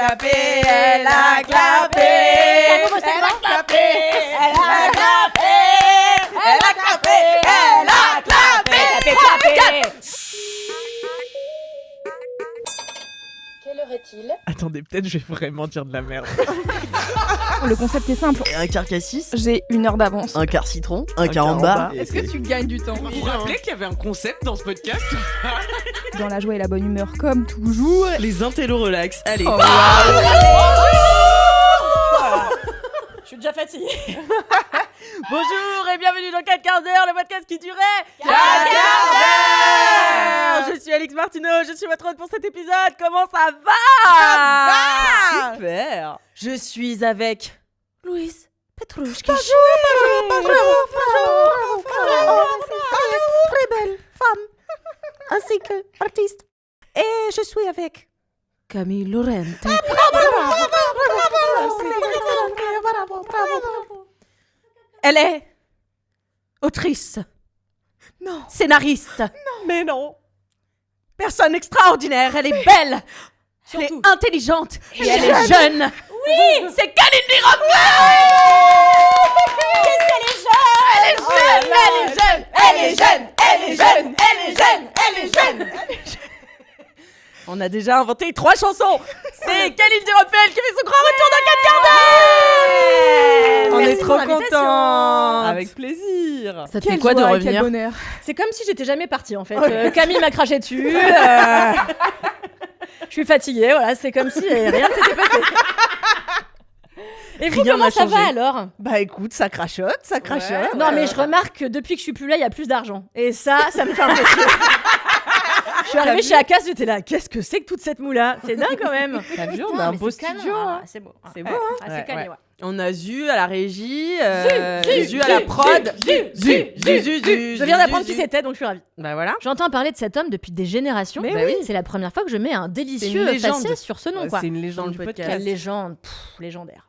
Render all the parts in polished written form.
clapé, elle a clapé. Elle a clapé, elle a clapé, elle a clapé, elle a clapé. Quelle heure est-il ? Attendez, peut-être je vais vraiment dire de la merde. Le concept est simple. Un quart cassis, J'ai 1 heure d'avance. un quart citron, un caramba. Est-ce que tu gagnes du temps? Vous vous rappelez qu'il y avait un concept dans ce podcast? Dans la joie et la bonne humeur, comme toujours. Les intellos relax, allez. Oh, Je suis déjà fatiguée. Bonjour et bienvenue dans 4 quarts d'heure, le podcast qui durait 4 quarts d'heure. Je suis Alix Martineau, je suis votre hôte pour cet épisode. Comment ça va? Super. Je suis avec Louise Petrouchka. Bonjour. Très belle femme, ainsi que artiste. Et je suis avec Camille Laurent. Elle est autrice. Non. Scénariste. Non. Mais non. Personne extraordinaire. Elle est belle. Elle est intelligente. Et elle est jeune. Oui. C'est Kalindi Rompel. Qu'est-ce qu'elle est jeune. Elle est jeune. Elle est jeune. Elle est jeune. Elle est jeune. Elle est jeune. Elle est jeune. On a déjà inventé 3 chansons. C'est Kalindi Rompel qui fait son grand retour dans 4 quarts d'heure. On Merci est trop pour l'invitation. contents. Avec plaisir. Ça te Quelle fait quoi de joie et quel revenir? bonheur. C'est comme si j'étais jamais partie en fait. Camille m'a craché dessus. Je suis fatiguée, voilà, c'est comme si rien ne s'était passé. Et vous, Rien comment n'a ça changé. va alors? Bah écoute, ça crachote, ça crachote. Non mais je remarque que depuis que je suis plus là, il y a plus d'argent. Et ça me fait un peu chier. Je suis arrivée chez Akas, j'étais là, qu'est-ce que c'est que toute cette moula? C'est dingue quand même. T'as vu, on Putain, a un mais beau c'est canon. studio. Ah, hein. c'est beau. C'est beau, hein. Ah, c'est calé, ouais. On a Zu à la régie, Zu à la prod. Zu. Je viens d'apprendre qui c'était, donc je suis ravie. Bah voilà. J'entends parler de cet homme depuis des générations. Mais oui. C'est la première fois que je mets un délicieux C'est une légende. faciès sur ce nom, quoi. C'est une légende Dans du le podcast. Quelle légende, légendaire.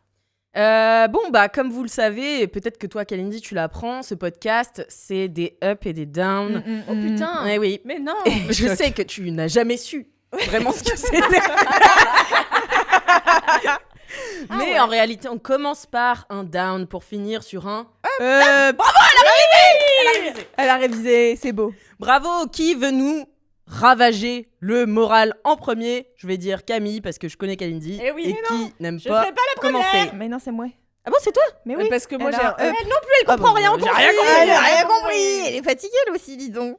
Bon, bah, comme vous le savez, et peut-être que toi, Kalindi, tu l'apprends, ce podcast, c'est des ups et des downs. Oh putain. Eh oui. Mais non. Et je sais que tu n'as jamais su vraiment ce que c'était. Mais ouais. en réalité, on commence par un down pour finir sur un Bravo, elle a révisé, c'est beau. bravo. Qui veut nous ravager le moral en premier? Je vais dire Camille parce que je connais Kalindi. Eh oui, et mais qui n'aime Je pas ferai pas la première. commencer. Mais non, c'est moi. Ah bon, c'est toi? Mais oui. Parce que moi, Elle a- j'ai. elle non plus, elle comprend rien au j'ai rien conflit. compris. Elle a rien compris. Elle est fatiguée, elle aussi, dis donc.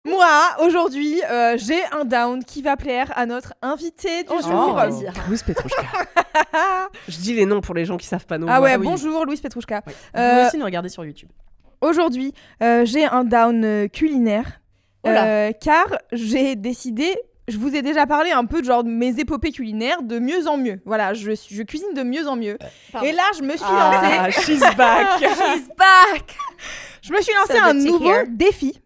Moi, aujourd'hui, j'ai un down qui va plaire à notre invité du jour. ça fait plaisir. Louise Petrouchka. Je dis les noms pour les gens qui savent pas nos Ah ouais, oui. bonjour Louise Petrouchka. Vous pouvez aussi nous regarder sur YouTube. Aujourd'hui, j'ai un down culinaire. Oh là. Car j'ai décidé, je vous ai déjà parlé un peu de genre de mes épopées culinaires de mieux en mieux. Voilà, je cuisine de mieux en mieux. Pardon. Et là, je me suis lancée. she's back. She's back. Je me suis lancé So un dirty nouveau here. défi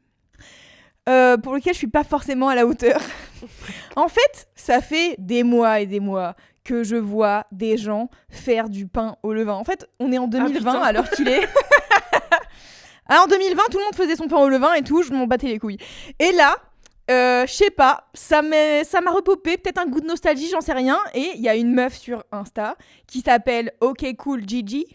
pour lequel je suis pas forcément à la hauteur. En fait, ça fait des mois et des mois que je vois des gens faire du pain au levain. En fait, on est en 2020 à l'heure qu'il est. En 2020, tout le monde faisait son pain au levain et tout, je m'en battais les couilles. Et là, je sais pas, ça m'a repopé, peut-être un goût de nostalgie, j'en sais rien. Et il y a une meuf sur Insta qui s'appelle OK Cool Gigi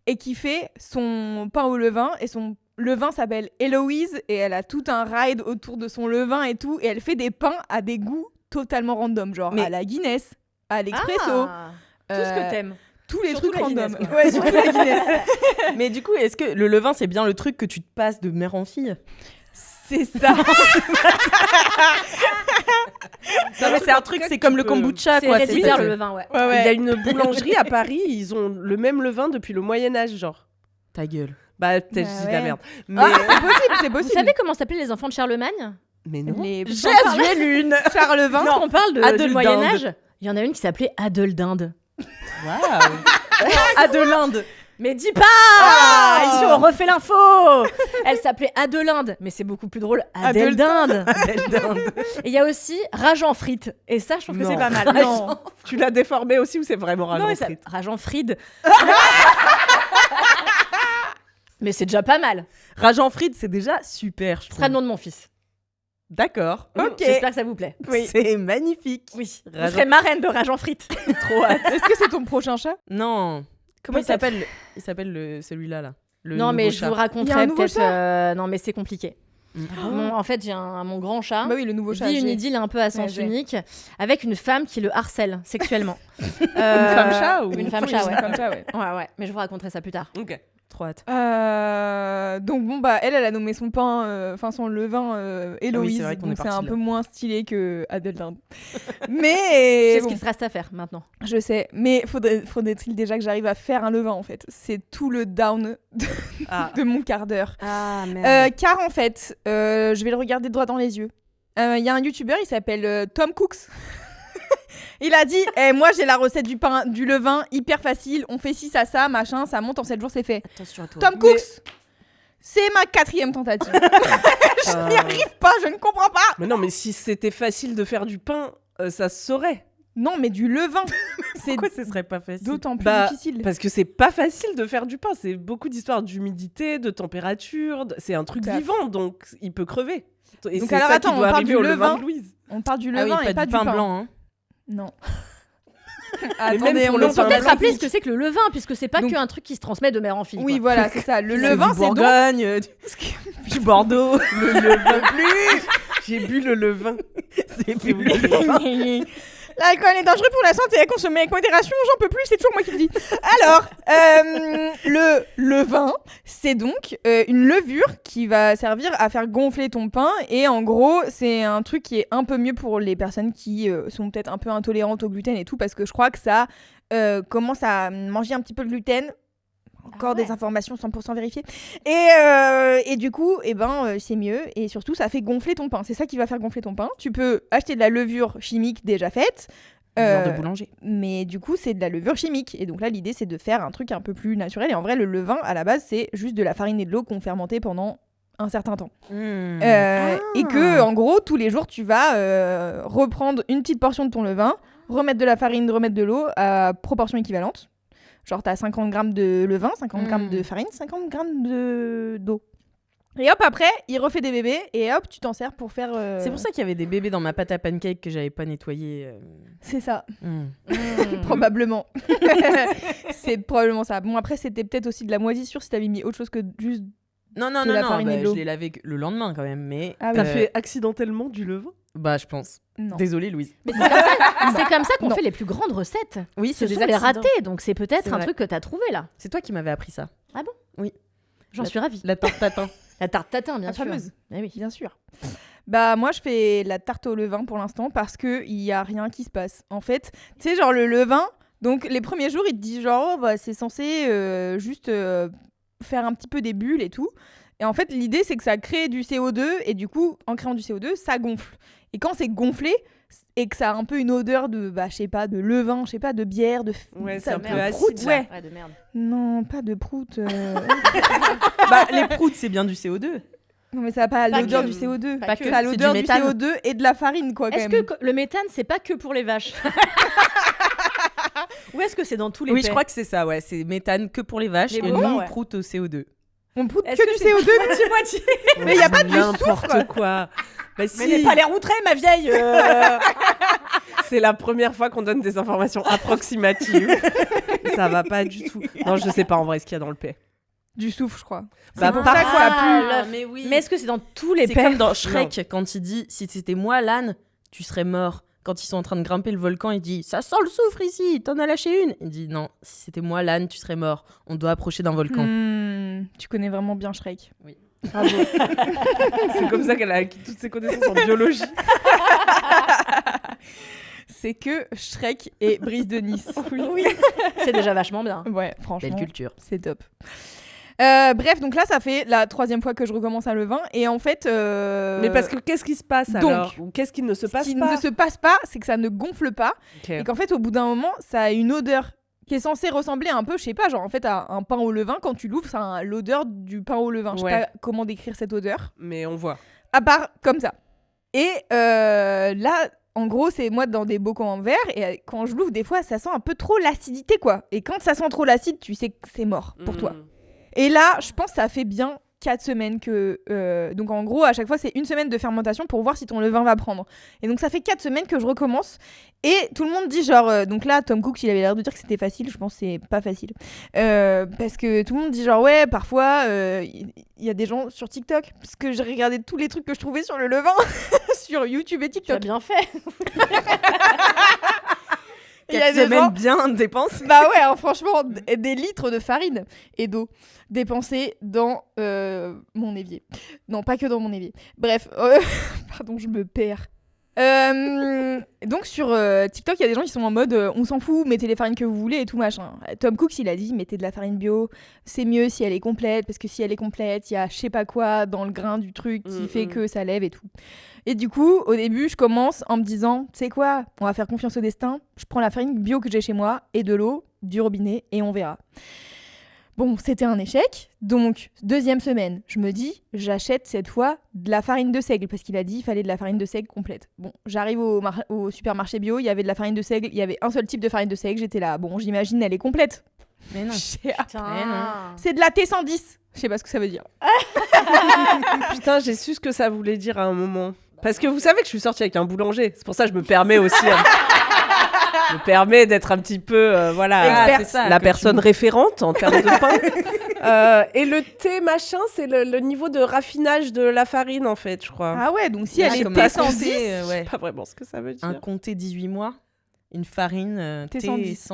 et qui fait son pain au levain et son levain s'appelle Héloïse et elle a tout un ride autour de son levain et tout et elle fait des pains à des goûts totalement random, genre Mais- à la Guinness, à l'expresso, Ah, tout ce que t'aimes. tous les Surtout trucs la random. Guinness, quoi. Ouais, surtout la Guinness. Mais du coup, est-ce que le levain, c'est bien le truc que tu te passes de mère en fille? C'est ça. Non, mais c'est un truc, c'est comme le kombucha, C'est quoi. héréditaire le levain, ouais. Ouais, ouais. Il y a une boulangerie à Paris, ils ont le même levain depuis le Moyen-Âge, genre. Ta gueule. Bah, peut-être Bah je dis de la ouais. merde. Mais, Ah, c'est possible, c'est Vous possible. savez comment s'appelaient les enfants de Charlemagne? mais non. Les Jésus lune. Charlevin. Parce qu'on parle du Adeldinde. Moyen-Âge, il y en a une qui s'appelait Adeldinde. Adelinde. Mais dis pas Ah Ici, on refait l'info. Elle s'appelait Adelinde, mais c'est beaucoup plus drôle, Adeldinde. Et il y a aussi Rage en frites. Et ça, je trouve que Non. c'est pas mal. Non. Tu l'as déformé aussi ou c'est vraiment Non, mais rallongé ça... Rage en frites. Mais c'est déjà pas mal. Rage en frites, c'est déjà super, je Ce sera trouve. le nom de mon fils. D'accord. Ok. J'espère que ça vous plaît. Oui. C'est magnifique. Oui. Vous Rage serez marraine de Rage en frites. trop hâte. Est-ce que c'est ton prochain chat? Non. Comment il Peut-être. s'appelle Il s'appelle celui-là, là. Le Non, mais nouveau je chat. vous Il y a un raconterai nouveau peut-être. Non, mais c'est compliqué. Mm. En fait, j'ai mon grand chat. Bah oui, le nouveau chat. Vit une j'ai- idylle un peu à sens j'ai. unique avec une femme qui le harcèle sexuellement. Une femme chat ou Une femme Oui, chat, c'est ouais. comme ça, ouais. Ouais, mais je vous raconterai ça plus tard. Ok. Trop hâte. Donc bon bah elle a nommé son pain, enfin son levain Héloïse, c'est vrai qu'on est donc c'est parti un de peu là. moins stylé que Adèle Dinde. C'est Mais ce bon, qu'il te reste à faire maintenant. je sais, mais faudrait-il déjà que j'arrive à faire un levain en fait. C'est tout le down Ah. de mon quart d'heure. Ah merde. Car en fait, je vais le regarder droit dans les yeux. Il y a un youtubeur, il s'appelle Tom Cooks. Il a dit moi j'ai la recette du levain hyper facile, on fait ci ça machin, ça monte en 7 jours, c'est fait. Attention à toi. Tom Cooks, c'est ma 4e tentative. Je n'y arrive pas, je ne comprends pas. Mais non, mais si c'était facile de faire du pain, ça se saurait. Non, mais du levain, c'est Pourquoi ce serait pas facile? d'autant plus Bah, difficile. Parce que c'est pas facile de faire du pain. C'est beaucoup d'histoires d'humidité, de température. C'est un truc Tout à fait. vivant, donc il peut crever. Et Donc c'est alors, ça attends, qui on doit parle arriver du au levain levain. de Louise. On parle du Ah levain oui, et pas du pain blanc. Hein. Non. même Attendez, pour on le On en peut pain peut-être blanc, rappeler oui. ce que c'est que le levain, puisque c'est pas Donc- qu'un truc qui se transmet de mère en fille. Oui, quoi. voilà, c'est ça. Le C'est levain, du c'est donc Bourgogne, du Bordeaux. Le levain plus. J'ai bu le levain. C'est plus le levain. L'alcool est dangereux pour la santé, à consommer avec modération, j'en peux plus, c'est toujours moi qui le dis. Alors, le levain, c'est donc une levure qui va servir à faire gonfler ton pain. Et en gros, c'est un truc qui est un peu mieux pour les personnes qui sont peut-être un peu intolérantes au gluten et tout, parce que je crois que ça commence à manger un petit peu le gluten. Encore des informations 100% vérifiées. Et du coup, c'est mieux. Et surtout, ça fait gonfler ton pain. C'est ça qui va faire gonfler ton pain. Tu peux acheter de la levure chimique déjà faite. Genre de boulanger. Mais du coup, c'est de la levure chimique. Et donc là, l'idée, c'est de faire un truc un peu plus naturel. Et en vrai, le levain, à la base, c'est juste de la farine et de l'eau qu'on fermentait pendant un certain temps. Et que, en gros, tous les jours, tu vas reprendre une petite portion de ton levain, remettre de la farine, remettre de l'eau à proportion équivalente. Genre, t'as 50 grammes de levain, 50 grammes de farine, 50 grammes d'eau. Et hop, après, il refait des bébés et hop, tu t'en sers pour faire... C'est pour ça qu'il y avait des bébés dans ma pâte à pancake que j'avais pas nettoyé. C'est ça, Mm. probablement. C'est probablement ça. Bon, après, c'était peut-être aussi de la moisissure si t'avais mis autre chose que juste... Non, De la farine et de je l'eau. l'ai lavé le lendemain quand même, mais... Ah oui. T'as T'as fait accidentellement du levain? Bah, je pense. Non. Désolée, Louise. Mais c'est comme ça qu'on Non. fait les plus grandes recettes. Oui, Ce sont les ratés, donc c'est peut-être C'est un vrai. truc que t'as trouvé là. C'est toi qui m'avais appris ça. J'en suis ravie. La tarte tatin. La tarte tatin, bien La sûr. fameuse. Eh oui. Bien sûr. Bah moi je fais la tarte au levain pour l'instant parce que il y a rien qui se passe. En fait, tu sais genre le levain, donc les premiers jours il te dit genre oh, bah, c'est censé juste faire un petit peu des bulles et tout. Et en fait l'idée c'est que ça crée du CO2 et du coup en créant du CO2 ça gonfle. Et quand c'est gonflé et que ça a un peu une odeur de bah je sais pas de levain, je sais pas de bière, de Ouais, c'est ça- un peu de acide, prout, là. ouais. Ouais, de merde. Non, pas de prout. Bah, les proutes, c'est bien du CO2. Non mais ça a pas Pas l'odeur que. du CO2. Pas que. Ça a C'est l'odeur du du méthane. CO2 et de la farine quoi quand Est-ce même. que le méthane, c'est pas que pour les vaches? Ou est-ce que c'est dans tous les Oui, paix je crois que c'est ça, ouais. C'est méthane que pour les vaches Les et bovins, nous, ouais. prout au CO2. On proute Est-ce que que du c'est CO2 moitié-moitié? Mais y a pas de soufre. N'importe quoi. Bah si, Mais n'aie pas l'air outré, ma vieille. c'est la première fois qu'on donne des informations approximatives. Ça va pas du tout. Non, je sais pas en vrai ce qu'il y a dans le paix. Du soufre, je crois. Bah, pour par- ça que ça pue. l'œuf. mais oui. Mais est-ce que c'est dans tous les C'est paix? comme dans Shrek quand il dit si c'était moi l'âne, tu serais mort. Quand ils sont en train de grimper le volcan, il dit ça sent le soufre ici, t'en as lâché une. Il dit non, si c'était moi l'âne, tu serais mort. On doit approcher d'un volcan. Tu connais vraiment bien Shrek. Oui. Bravo. C'est comme ça qu'elle a acquis toutes ses connaissances en biologie. C'est que Shrek et Brise de Nice. Oui. C'est déjà vachement bien. Ouais, franchement, Belle culture. c'est top. Bref, donc là, ça fait la 3e fois que je recommence un levain. Et en fait... Mais parce que qu'est-ce qui se passe donc, alors? Ou qu'est-ce qui ne se ce passe qui pas? ne se passe pas, c'est que ça ne gonfle pas. Ok. Et qu'en fait, au bout d'un moment, ça a une odeur qui est censée ressembler un peu, je sais pas, genre en fait, à un pain au levain. Quand tu l'ouvres, ça a l'odeur du pain au levain. Je sais Ouais. pas comment décrire cette odeur. Mais on voit. À part comme ça. Et là, en gros, c'est moi dans des bocaux en verre. Et quand je l'ouvre, des fois, ça sent un peu trop l'acidité, quoi. Et quand ça sent trop l'acide, tu sais que c'est mort pour toi. Et là, je pense que ça fait bien 4 semaines que... donc en gros, à chaque fois, c'est 1 semaine de fermentation pour voir si ton levain va prendre. Et donc ça fait 4 semaines que je recommence. Et tout le monde dit genre... donc là, Tom Cook, il avait l'air de dire que c'était facile. Je pense que c'est pas facile. Parce que tout le monde dit genre, ouais, parfois, il y a des gens sur TikTok. Parce que j'ai regardé tous les trucs que je trouvais sur le levain sur YouTube et Tu as TikTok. bien fait. Il y a 4 des semaines gens- bien dépensées. Bah ouais, hein, franchement, des litres de farine et d'eau dépensés dans mon évier. Non, pas que dans mon évier. Bref, pardon, je me perds. Donc sur TikTok, il y a des gens qui sont en mode on s'en fout, mettez les farines que vous voulez et tout machin. Tom Cooks, il a dit mettez de la farine bio, c'est mieux si elle est complète, parce que si elle est complète, il y a je sais pas quoi dans le grain du truc qui fait que ça lève et tout. Et du coup, au début, je commence en me disant tu sais quoi, on va faire confiance au destin, je prends la farine bio que j'ai chez moi et de l'eau du robinet et on verra. Bon, c'était un échec. Donc, 2e semaine, je me dis, j'achète cette fois de la farine de seigle, parce qu'il a dit qu'il fallait de la farine de seigle complète. Bon, j'arrive au supermarché bio, il y avait de la farine de seigle, il y avait un seul type de farine de seigle, j'étais là, bon, j'imagine, elle est complète. Mais non. C'est de la T110. Je sais pas ce que ça veut dire. Putain, j'ai su ce que ça voulait dire à un moment. Parce que vous savez que je suis sortie avec un boulanger. C'est pour ça que je me permets aussi... Je me permets d'être un petit peu, voilà, c'est ça, la que personne référente en termes de pain. Et le thé, machin, c'est le niveau de raffinage de la farine, en fait, je crois. Ah ouais, donc si elle est comme T110, ouais. C'est pas vraiment ce que ça veut dire. Un comté 18 mois, une farine T110.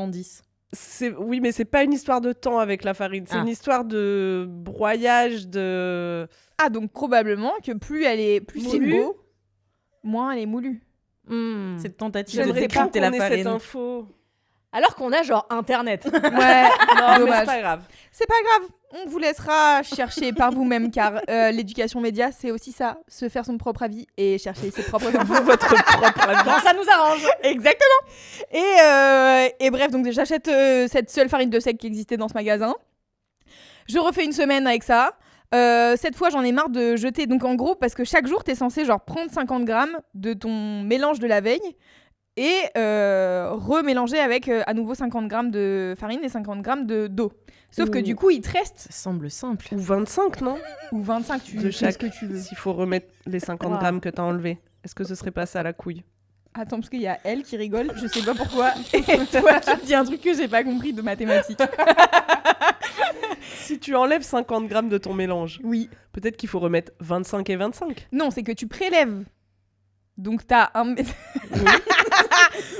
T110. Oui, mais c'est pas une histoire de temps avec la farine. C'est Ah. une histoire de broyage, de... ah donc probablement que plus c'est Moulu. beau, moins elle est moulue. Cette tentative Je de ne sais pas décrypter qu'on la ait cette farine. info. Alors qu'on a genre Internet. Ouais, Non, mais dommage. c'est pas grave. C'est pas grave, on vous laissera chercher par vous-même car l'éducation média c'est aussi ça, se faire son propre avis et chercher ses propres infos. Votre propre avis. Quand ça nous arrange. Exactement. Et bref, donc j'achète cette seule farine de seigle qui existait dans ce magasin. Je refais 1 semaine avec ça. Cette fois, j'en ai marre de jeter. Donc en gros, parce que chaque jour, t'es censé genre prendre 50 grammes de ton mélange de la veille et remélanger avec à nouveau 50 grammes de farine et 50 grammes d'eau. Sauf que du coup, il te reste Ça semble simple. Ou 25, non? ou 25, tu De fais chaque. ce que tu veux. S'il faut remettre les 50 grammes que t'as enlevés. Est-ce que ce serait pas ça la couille? Attends, parce qu'il y a elle qui rigole, je sais pas pourquoi. Et toi, tu te dis un truc que j'ai pas compris de mathématiques. Si tu enlèves 50 grammes de ton mélange, Oui. peut-être qu'il faut remettre 25 et 25. Non, c'est que tu prélèves. Donc t'as un...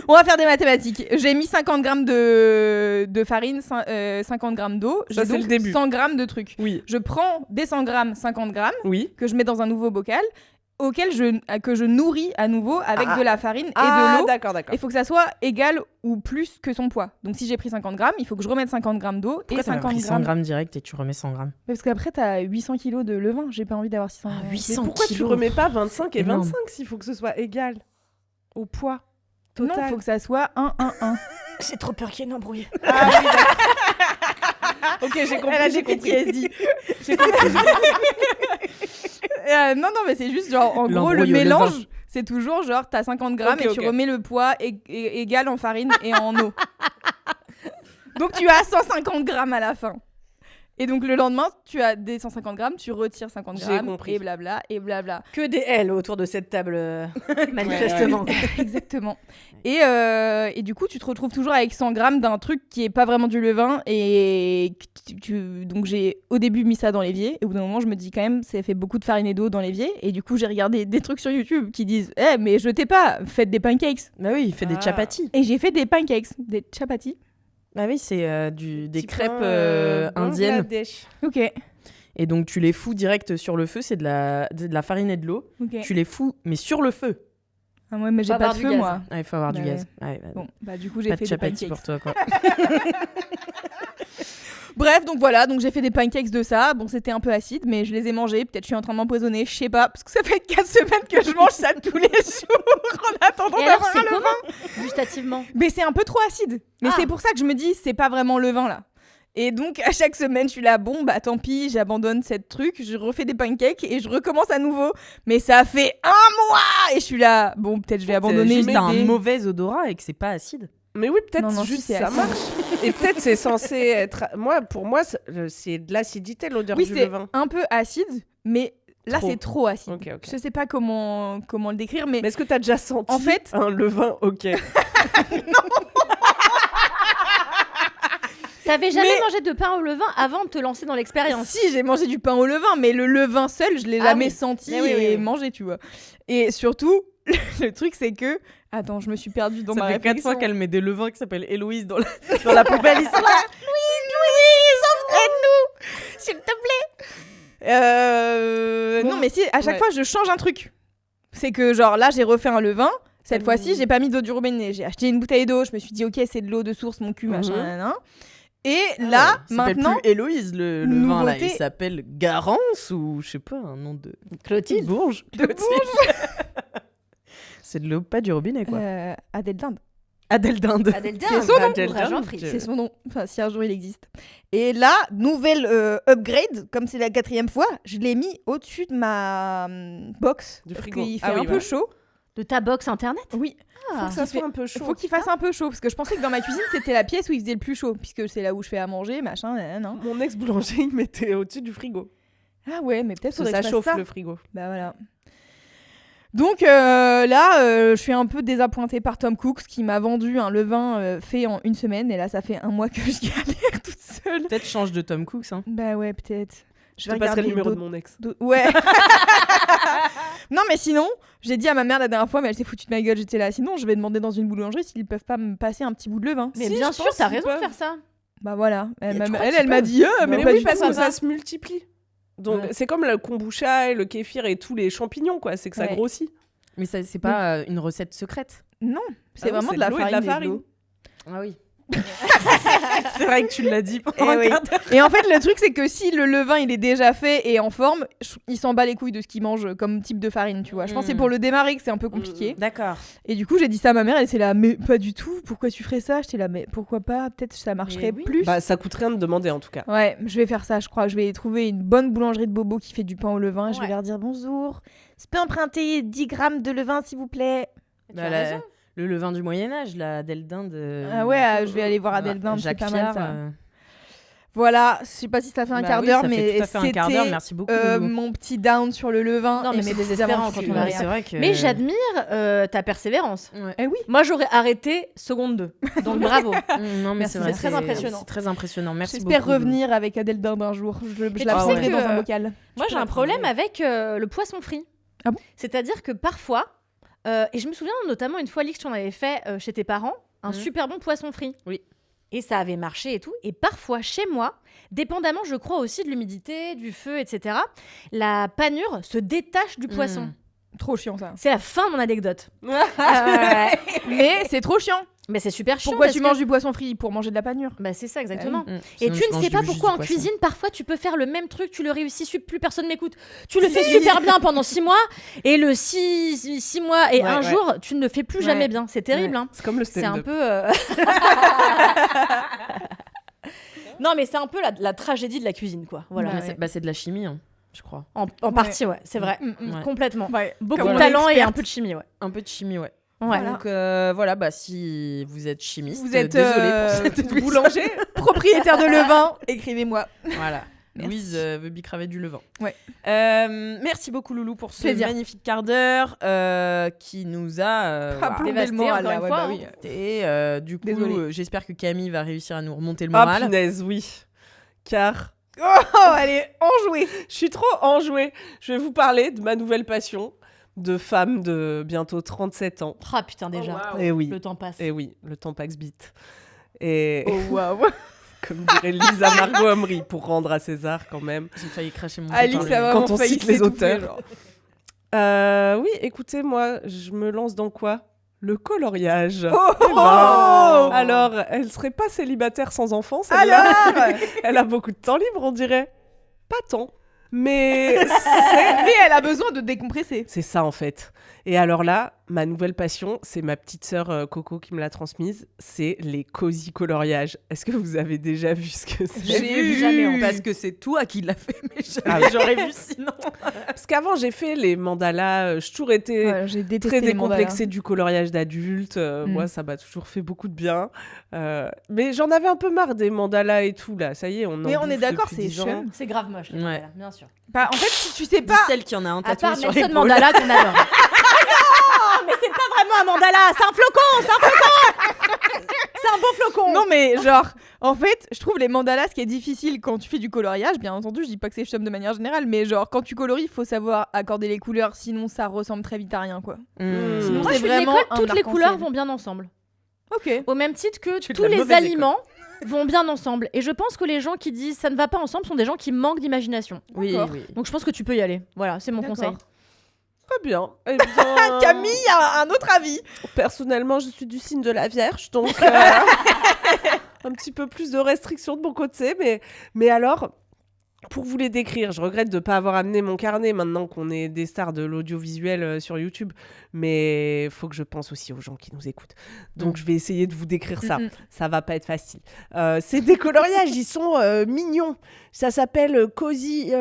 On va faire des mathématiques. J'ai mis 50 grammes de farine, 50 grammes d'eau. Ça, J'ai c'est donc le début. 100 grammes de trucs. Oui. Je prends des 100 grammes, 50 grammes, Oui. que je mets dans un nouveau bocal, que je nourris à nouveau avec de la farine et de l'eau. D'accord, d'accord. Il faut que ça soit égal ou plus que son poids. Donc si j'ai pris 50 grammes, il faut que je remette 50 grammes d'eau et Pourquoi t'as 50 pris 100 grammes. grammes direct et tu remets 100 grammes? Parce qu'après, t'as 800 kilos de levain. J'ai pas envie d'avoir 600 grammes. 800 Pourquoi tu kilos. remets pas 25 et Énorme. 25 s'il faut que ce soit égal au poids Non, total? il faut que ça soit 1-1-1. C'est trop peur qu'il y ait une embrouille. Ok, j'ai compris. Elle a j'ai des compris. PTSD. Non, mais c'est juste genre, en gros, le L'embrouille au mélange, levain. c'est toujours genre, t'as 50 grammes Ok, et tu ok. remets le poids égal en farine et en eau. Donc tu as 150 grammes à la fin. Et donc le lendemain, tu as des 150 grammes, tu retires 50 J'ai grammes compris. et blabla et blabla. Que des L autour de cette table, manifestement. Exactement. Et du coup, tu te retrouves toujours avec 100 grammes d'un truc qui est pas vraiment du levain. Et donc j'ai au début mis ça dans l'évier. Et au bout d'un moment, je me dis quand même, ça fait beaucoup de farine et d'eau dans l'évier. Et du coup, j'ai regardé des trucs sur YouTube qui disent mais jetez pas, faites des pancakes. Bah oui, il fait des Ah. chapatis. Et j'ai fait des pancakes, des chapatis. Bah oui, c'est des Petit crêpes pain, indiennes. Bangladesh. Ok. Et donc tu les fous direct sur le feu, c'est de la farine et de l'eau. Ok. Tu les fous, mais sur le feu. Ah ouais, mais j'ai Faut pas de avoir du feu, gaz. moi. Ah, il faut avoir du Bah gaz. Ouais, bah, Bon, bah du coup, j'ai pas fait de des chapatis pancakes. pour toi, quoi. Bref, donc voilà, donc j'ai fait des pancakes de ça. Bon, c'était un peu acide, mais je les ai mangés. Peut-être je suis en train de m'empoisonner, je sais pas, parce que ça fait 4 semaines que je mange ça tous les jours en attendant Et alors, d'avoir c'est un levain. comment gustativement? Mais c'est un peu trop acide. Mais Ah. c'est pour ça que je me dis, c'est pas vraiment le vin là. Et donc à chaque semaine, je suis là, bon bah tant pis, j'abandonne cette truc, je refais des pancakes et je recommence à nouveau. Mais ça fait 1 mois et je suis là, bon peut-être je vais abandonner. Juste une t'as un idée. mauvais odorat et que c'est pas acide. Mais oui, peut-être Non, juste si, c'est ça acide. marche. Et peut-être c'est censé être. Pour moi, c'est de l'acidité l'odeur Oui, du c'est levain. un peu acide, mais là, Trop. c'est trop acide. Ok, ok. Je sais pas comment le décrire, mais Mais est-ce que t'as déjà senti en fait- un levain? Ok. T'avais jamais mangé de pain au levain avant de te lancer dans l'expérience? si, j'ai mangé du pain au levain, mais le levain seul, je l'ai Ah jamais oui. senti Mais oui, oui, et oui. mangé, tu vois. Et surtout, le truc, c'est que... Attends, je me suis perdue dans Ça ma fait 4 réflexion. fois qu'elle met des levains qui s'appellent Héloïse dans la poubelle. Ils sont là. S'il te plaît. Non, mais si, à chaque Ouais. fois, je change un truc. C'est que, genre, là, j'ai refait un levain. Cette fois-ci, j'ai pas mis d'eau du robinet. J'ai acheté une bouteille d'eau. Je me suis dit, ok, c'est de l'eau de source, mon cul, machin, nanana. Et là, Il s'appelle maintenant... plus Héloïse, le vin, là. nouveauté- Il s'appelle Garance ou je sais pas, un nom de... Clotilde. Bourges. C'est de l'eau pas du robinet, quoi. Adèle d'Inde. Adèle d'Inde. Adèle C'est son nom. Adèle d'Inde. C'est son nom. Enfin, si un jour il existe. Et là, nouvelle upgrade, comme c'est la 4e fois, je l'ai mis au-dessus de ma box. Du parce frigo. qu'il fait Ah oui, un peu ouais. chaud. De ta box internet? Oui. Ah. Ça Il soit un peu chaud. Faut qu'il fasse un peu chaud, parce que je pensais que dans ma cuisine, c'était la pièce où il faisait le plus chaud, puisque c'est là où je fais à manger, machin, nan. Mon ex-boulanger, il mettait au-dessus du frigo. Ah ouais, mais peut-être Parce que faudrait ça que je fasse chauffe ça. le frigo. Bah voilà. Donc là, je suis un peu désappointée par Tom Cooks qui m'a vendu un levain fait en 1 semaine, et là, ça fait 1 mois que je galère toute seule. Peut-être change de Tom Cooks, hein. Bah ouais, peut-être. Je te passerai le numéro de mon ex. Ouais. Non, mais sinon, j'ai dit à ma mère la dernière fois, mais elle s'est foutue de ma gueule, j'étais là. Sinon, je vais demander dans une boulangerie s'ils peuvent pas me passer un petit bout de levain. Mais Si, bien je sûr, pense t'as qu'ils raison de peuvent. faire ça. Bah voilà. Elle tu crois elle qu'ils m'a peuvent dit, mais Mais pas oui, du parce tout. que ça se multiplie. Donc Ouais. c'est comme le kombucha et le kéfir et tous les champignons, quoi. C'est que ça Ouais. grossit. Mais ça, c'est pas une recette secrète. Non, c'est Ah oui, vraiment c'est de la de l'eau et de farine. la et de l'eau. Ah oui. C'est vrai que tu l'as dit pendant Eh un oui. quart d'heure. Et en fait, le truc, c'est que si le levain il est déjà fait et en forme, il s'en bat les couilles de ce qu'il mange comme type de farine, tu vois. Je pense que c'est pour le démarrer que c'est un peu compliqué. D'accord. Et du coup, j'ai dit ça à ma mère, elle était là, mais pas du tout, pourquoi tu ferais ça? J'étais là, mais pourquoi pas? Peut-être ça marcherait oui. plus. Bah ça coûte rien de demander en tout cas. Ouais, je vais faire ça, je crois. Je vais trouver une bonne boulangerie de bobo qui fait du pain au levain. Je vais Ouais. leur dire bonjour. Je peux emprunter 10 grammes de levain, s'il vous plaît? Tu as raison. Le levain du Moyen-Âge, la Adèle d'Inde. Ah ouais, je vais aller voir Adèle d'Inde, c'est Jacques pas mal Fiard, ça. Voilà, je sais pas si ça fait un bah quart oui, d'heure, ça fait mais tout à fait un quart d'heure. c'était Merci beaucoup. Loulou. mon petit down sur le levain. Non, mais et c'est mes désespérant aventures. quand on Ouais, arrive. c'est vrai que. Mais j'admire ta persévérance. Ouais. Eh oui. Moi, j'aurais arrêté seconde 2. Donc bravo. Non, mais Merci, c'est vrai, c'est très impressionnant. C'est très impressionnant. Merci beaucoup. J'espère revenir avec Adèle d'Inde un jour. Je tu la sais prendrai que, dans un bocal. Moi, j'ai un problème avec le poisson frit. Ah bon? C'est-à-dire que parfois, et je me souviens notamment une fois, Alix, tu en avais fait chez tes parents, un super bon poisson frit. Oui. Et ça avait marché et tout. Et parfois, chez moi, dépendamment, je crois aussi de l'humidité, du feu, etc., la panure se détache du poisson. Trop chiant ça. C'est la fin de mon anecdote. Mais c'est trop chiant. Mais c'est super chiant. Pourquoi parce tu que- manges du poisson frit? Pour manger de la panure. Bah c'est ça exactement. Mm. Et Sinon, tu je ne mange sais pas juste pourquoi du en poisson. cuisine, parfois tu peux faire le même truc, tu le réussis, plus personne m'écoute. Tu le fais super bien pendant 6 mois, et le 6 mois et Ouais, un ouais. jour, tu ne le fais plus jamais bien. C'est terrible. Hein. C'est comme le C'est un stand-up. peu... non mais c'est un peu la tragédie de la cuisine, quoi. Voilà. Bah, c'est de la chimie, hein, je crois. En partie, ouais, c'est vrai. Ouais. Complètement. Ouais. Beaucoup Comme de talent et experte. un peu de chimie, ouais. Un peu de chimie, ouais. Ouais. Donc voilà, bah si vous êtes chimiste, Vous êtes désolé pour cette épisode. boulanger, propriétaire de levain, écrivez-moi. Voilà. Merci. Louise veut bicraver du levain. Ouais. Merci beaucoup Loulou pour ce Plaisir. magnifique quart d'heure qui nous a Plombé Dévasté, le moral, encore là, une ouais, fois, bah hein. oui. et du coup Désolée. j'espère que Camille va réussir à nous remonter le Ah moral. punaise, oui. Car Oh, allez, enjouée. je suis trop enjouée. Je vais vous parler de ma nouvelle passion de femme de bientôt 37 ans. Ah putain déjà. Et oui. Le temps passe. Et oui, le temps passe vite. Et Oh, waouh. comme dirait Lisa Margot Omri, pour rendre à César quand même. J'ai failli cracher mon Alix, putain de ça lait. va Quand vraiment on failli cite les s'étouffer, auteurs. genre. Oui, écoutez, moi, je me lance dans quoi? Le coloriage. Oh, Eh ben, oh. alors, elle serait pas célibataire sans enfant, celle-là? Alors Elle a beaucoup de temps libre, on dirait. Pas tant. Mais Mais elle a besoin de décompresser. c'est ça, en fait. Et alors là, ma nouvelle passion, c'est ma petite sœur Coco qui me l'a transmise, c'est les cozy coloriages. Est-ce que vous avez déjà vu ce que c'est? J'ai vu, jamais, en fait. parce que c'est toi qui l'as fait, mais Ah oui. j'aurais vu sinon. Parce qu'avant, j'ai fait les mandalas, j'ai toujours été Ouais, j'ai détesté très les mandalas. décomplexée du coloriage d'adulte. Moi, ça m'a toujours fait beaucoup de bien. Mais j'en avais un peu marre des mandalas et tout, là. Ça y est, Mais on est d'accord, c'est chiant. chum. C'est grave moche. Ouais. Voilà, bien sûr. Bah, en fait, si tu sais Dis pas. celle qui en a un À tatoué part sur Nelson l'épaule. Mandela qu'on adore. Non, mais c'est pas vraiment un mandala, c'est un flocon. C'est un beau flocon. Non, mais genre, en fait, je trouve les mandalas, ce qui est difficile quand tu fais du coloriage, bien entendu, je dis pas que c'est chum de manière générale, mais genre, quand tu colories, il faut savoir accorder les couleurs, sinon ça ressemble très vite à rien, quoi. Sinon, Moi, c'est je suis de vraiment l'école, un toutes les arc-en-ciel. couleurs vont bien ensemble. Ok. Au même titre que Tu es de tous la les mauvaise aliments vont bien ensemble. Et je pense que les gens qui disent ça ne va pas ensemble sont des gens qui manquent d'imagination. Oui, D'accord. oui. Donc je pense que tu peux y aller. Voilà, c'est mon D'accord. conseil. Très bien. Eh bien, Camille a un autre avis. personnellement, je suis du signe de la Vierge, donc un petit peu plus de restrictions de mon côté. Mais alors, pour vous les décrire, je regrette de ne pas avoir amené mon carnet maintenant qu'on est des stars de l'audiovisuel sur YouTube. Mais il faut que je pense aussi aux gens qui nous écoutent. Donc, je vais essayer de vous décrire ça. Ça va pas être facile. C'est des coloriages, ils sont mignons. Ça s'appelle Cozy.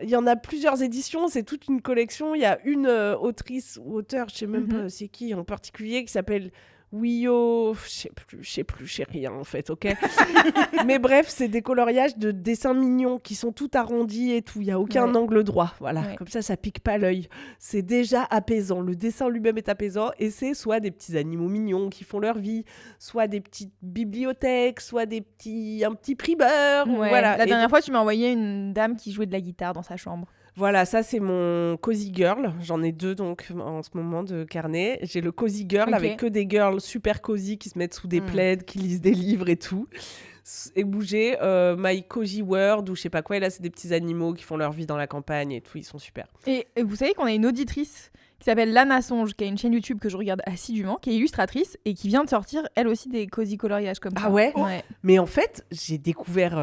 Il y en a plusieurs éditions, c'est toute une collection. Il y a une autrice ou auteur, je sais même pas c'est qui en particulier, qui s'appelle Wio, je sais plus, je sais rien en fait, ok. Mais bref, c'est des coloriages de dessins mignons qui sont tout arrondis et tout. Il y a aucun angle droit, voilà. Ouais. Comme ça pique pas l'œil. C'est déjà apaisant. Le dessin lui-même est apaisant et c'est soit des petits animaux mignons qui font leur vie, soit des petites bibliothèques, soit un petit primeur. Ouais. Voilà. La Et dernière fois, tu m'as envoyé une dame qui jouait de la guitare dans sa chambre. Voilà, ça c'est mon Cozy Girl. J'en ai 2 donc en ce moment de carnet. J'ai le Cozy Girl Ok. avec que des girls super cozy qui se mettent sous des plaids, qui lisent des livres et tout. Et bouger My Cozy World ou je sais pas quoi. Et là, c'est des petits animaux qui font leur vie dans la campagne et tout. Ils sont super. Et vous savez qu'on a une auditrice qui s'appelle Lana Songe, qui a une chaîne YouTube que je regarde assidûment, qui est illustratrice et qui vient de sortir, elle aussi, des cozy coloriages comme ça. Ah ouais Ouais. Mais en fait, j'ai découvert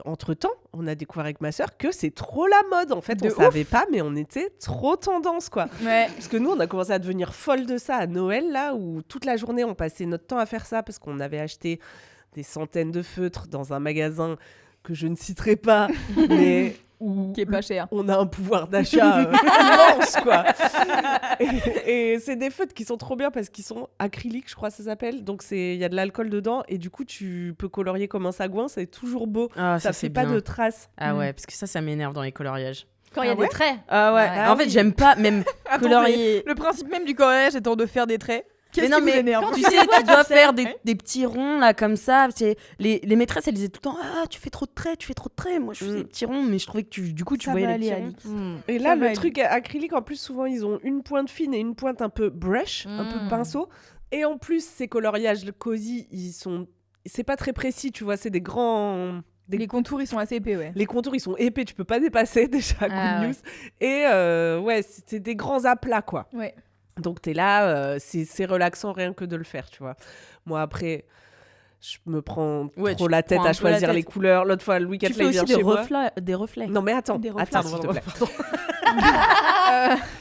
entre-temps, on a découvert avec ma sœur que c'est trop la mode. En fait, De on savait pas, mais on était trop tendance, quoi. Ouais. Parce que nous, on a commencé à devenir folle de ça à Noël, là, où toute la journée, on passait notre temps à faire ça parce qu'on avait acheté des centaines de feutres dans un magasin que je ne citerai pas, mais où Qui est pas cher. on a un pouvoir d'achat immense, quoi. Et c'est des feutres qui sont trop bien parce qu'ils sont acryliques, je crois que ça s'appelle. Donc, il y a de l'alcool dedans et du coup, tu peux colorier comme un sagouin. C'est toujours beau. Ah, Ça c'est fait pas bien. de traces. Ah ouais, parce que ça m'énerve dans les coloriages. Quand il y a Ah ouais des traits. Ah ouais. Ouais. En fait, j'aime pas même Attends, colorier. Le principe même du coloriage étant de faire des traits. Qu'est-ce Mais non, qui vous mais énerve tu sais, tu dois faire des petits ronds là comme ça. C'est les maîtresses, elles disaient tout le temps ah tu fais trop de traits, tu fais trop de traits. Moi je faisais des petits ronds, mais je trouvais que du coup tu Ça voyais va les aller, petits ronds. Alix. Et Ça là, va, le truc acrylique, en plus, souvent, ils ont une pointe fine et une pointe un peu brush, un peu pinceau. Et en plus, ces coloriages cozy, c'est pas très précis, tu vois, c'est des grands. Les contours, ils sont assez épais, ouais. Les contours, ils sont épais, tu peux pas dépasser déjà, Ah, good news. Et ouais, c'est des grands aplats, quoi. Ouais. Donc t'es là, c'est relaxant rien que de le faire, tu vois. Moi, après, je me prends Ouais, trop tu la tête prends un à peu la choisir tête. les couleurs. L'autre fois, Louis Tu XIV, fais il vient aussi des chez moi. reflets. Non mais attends, Des reflets. attends, s'il te plaît.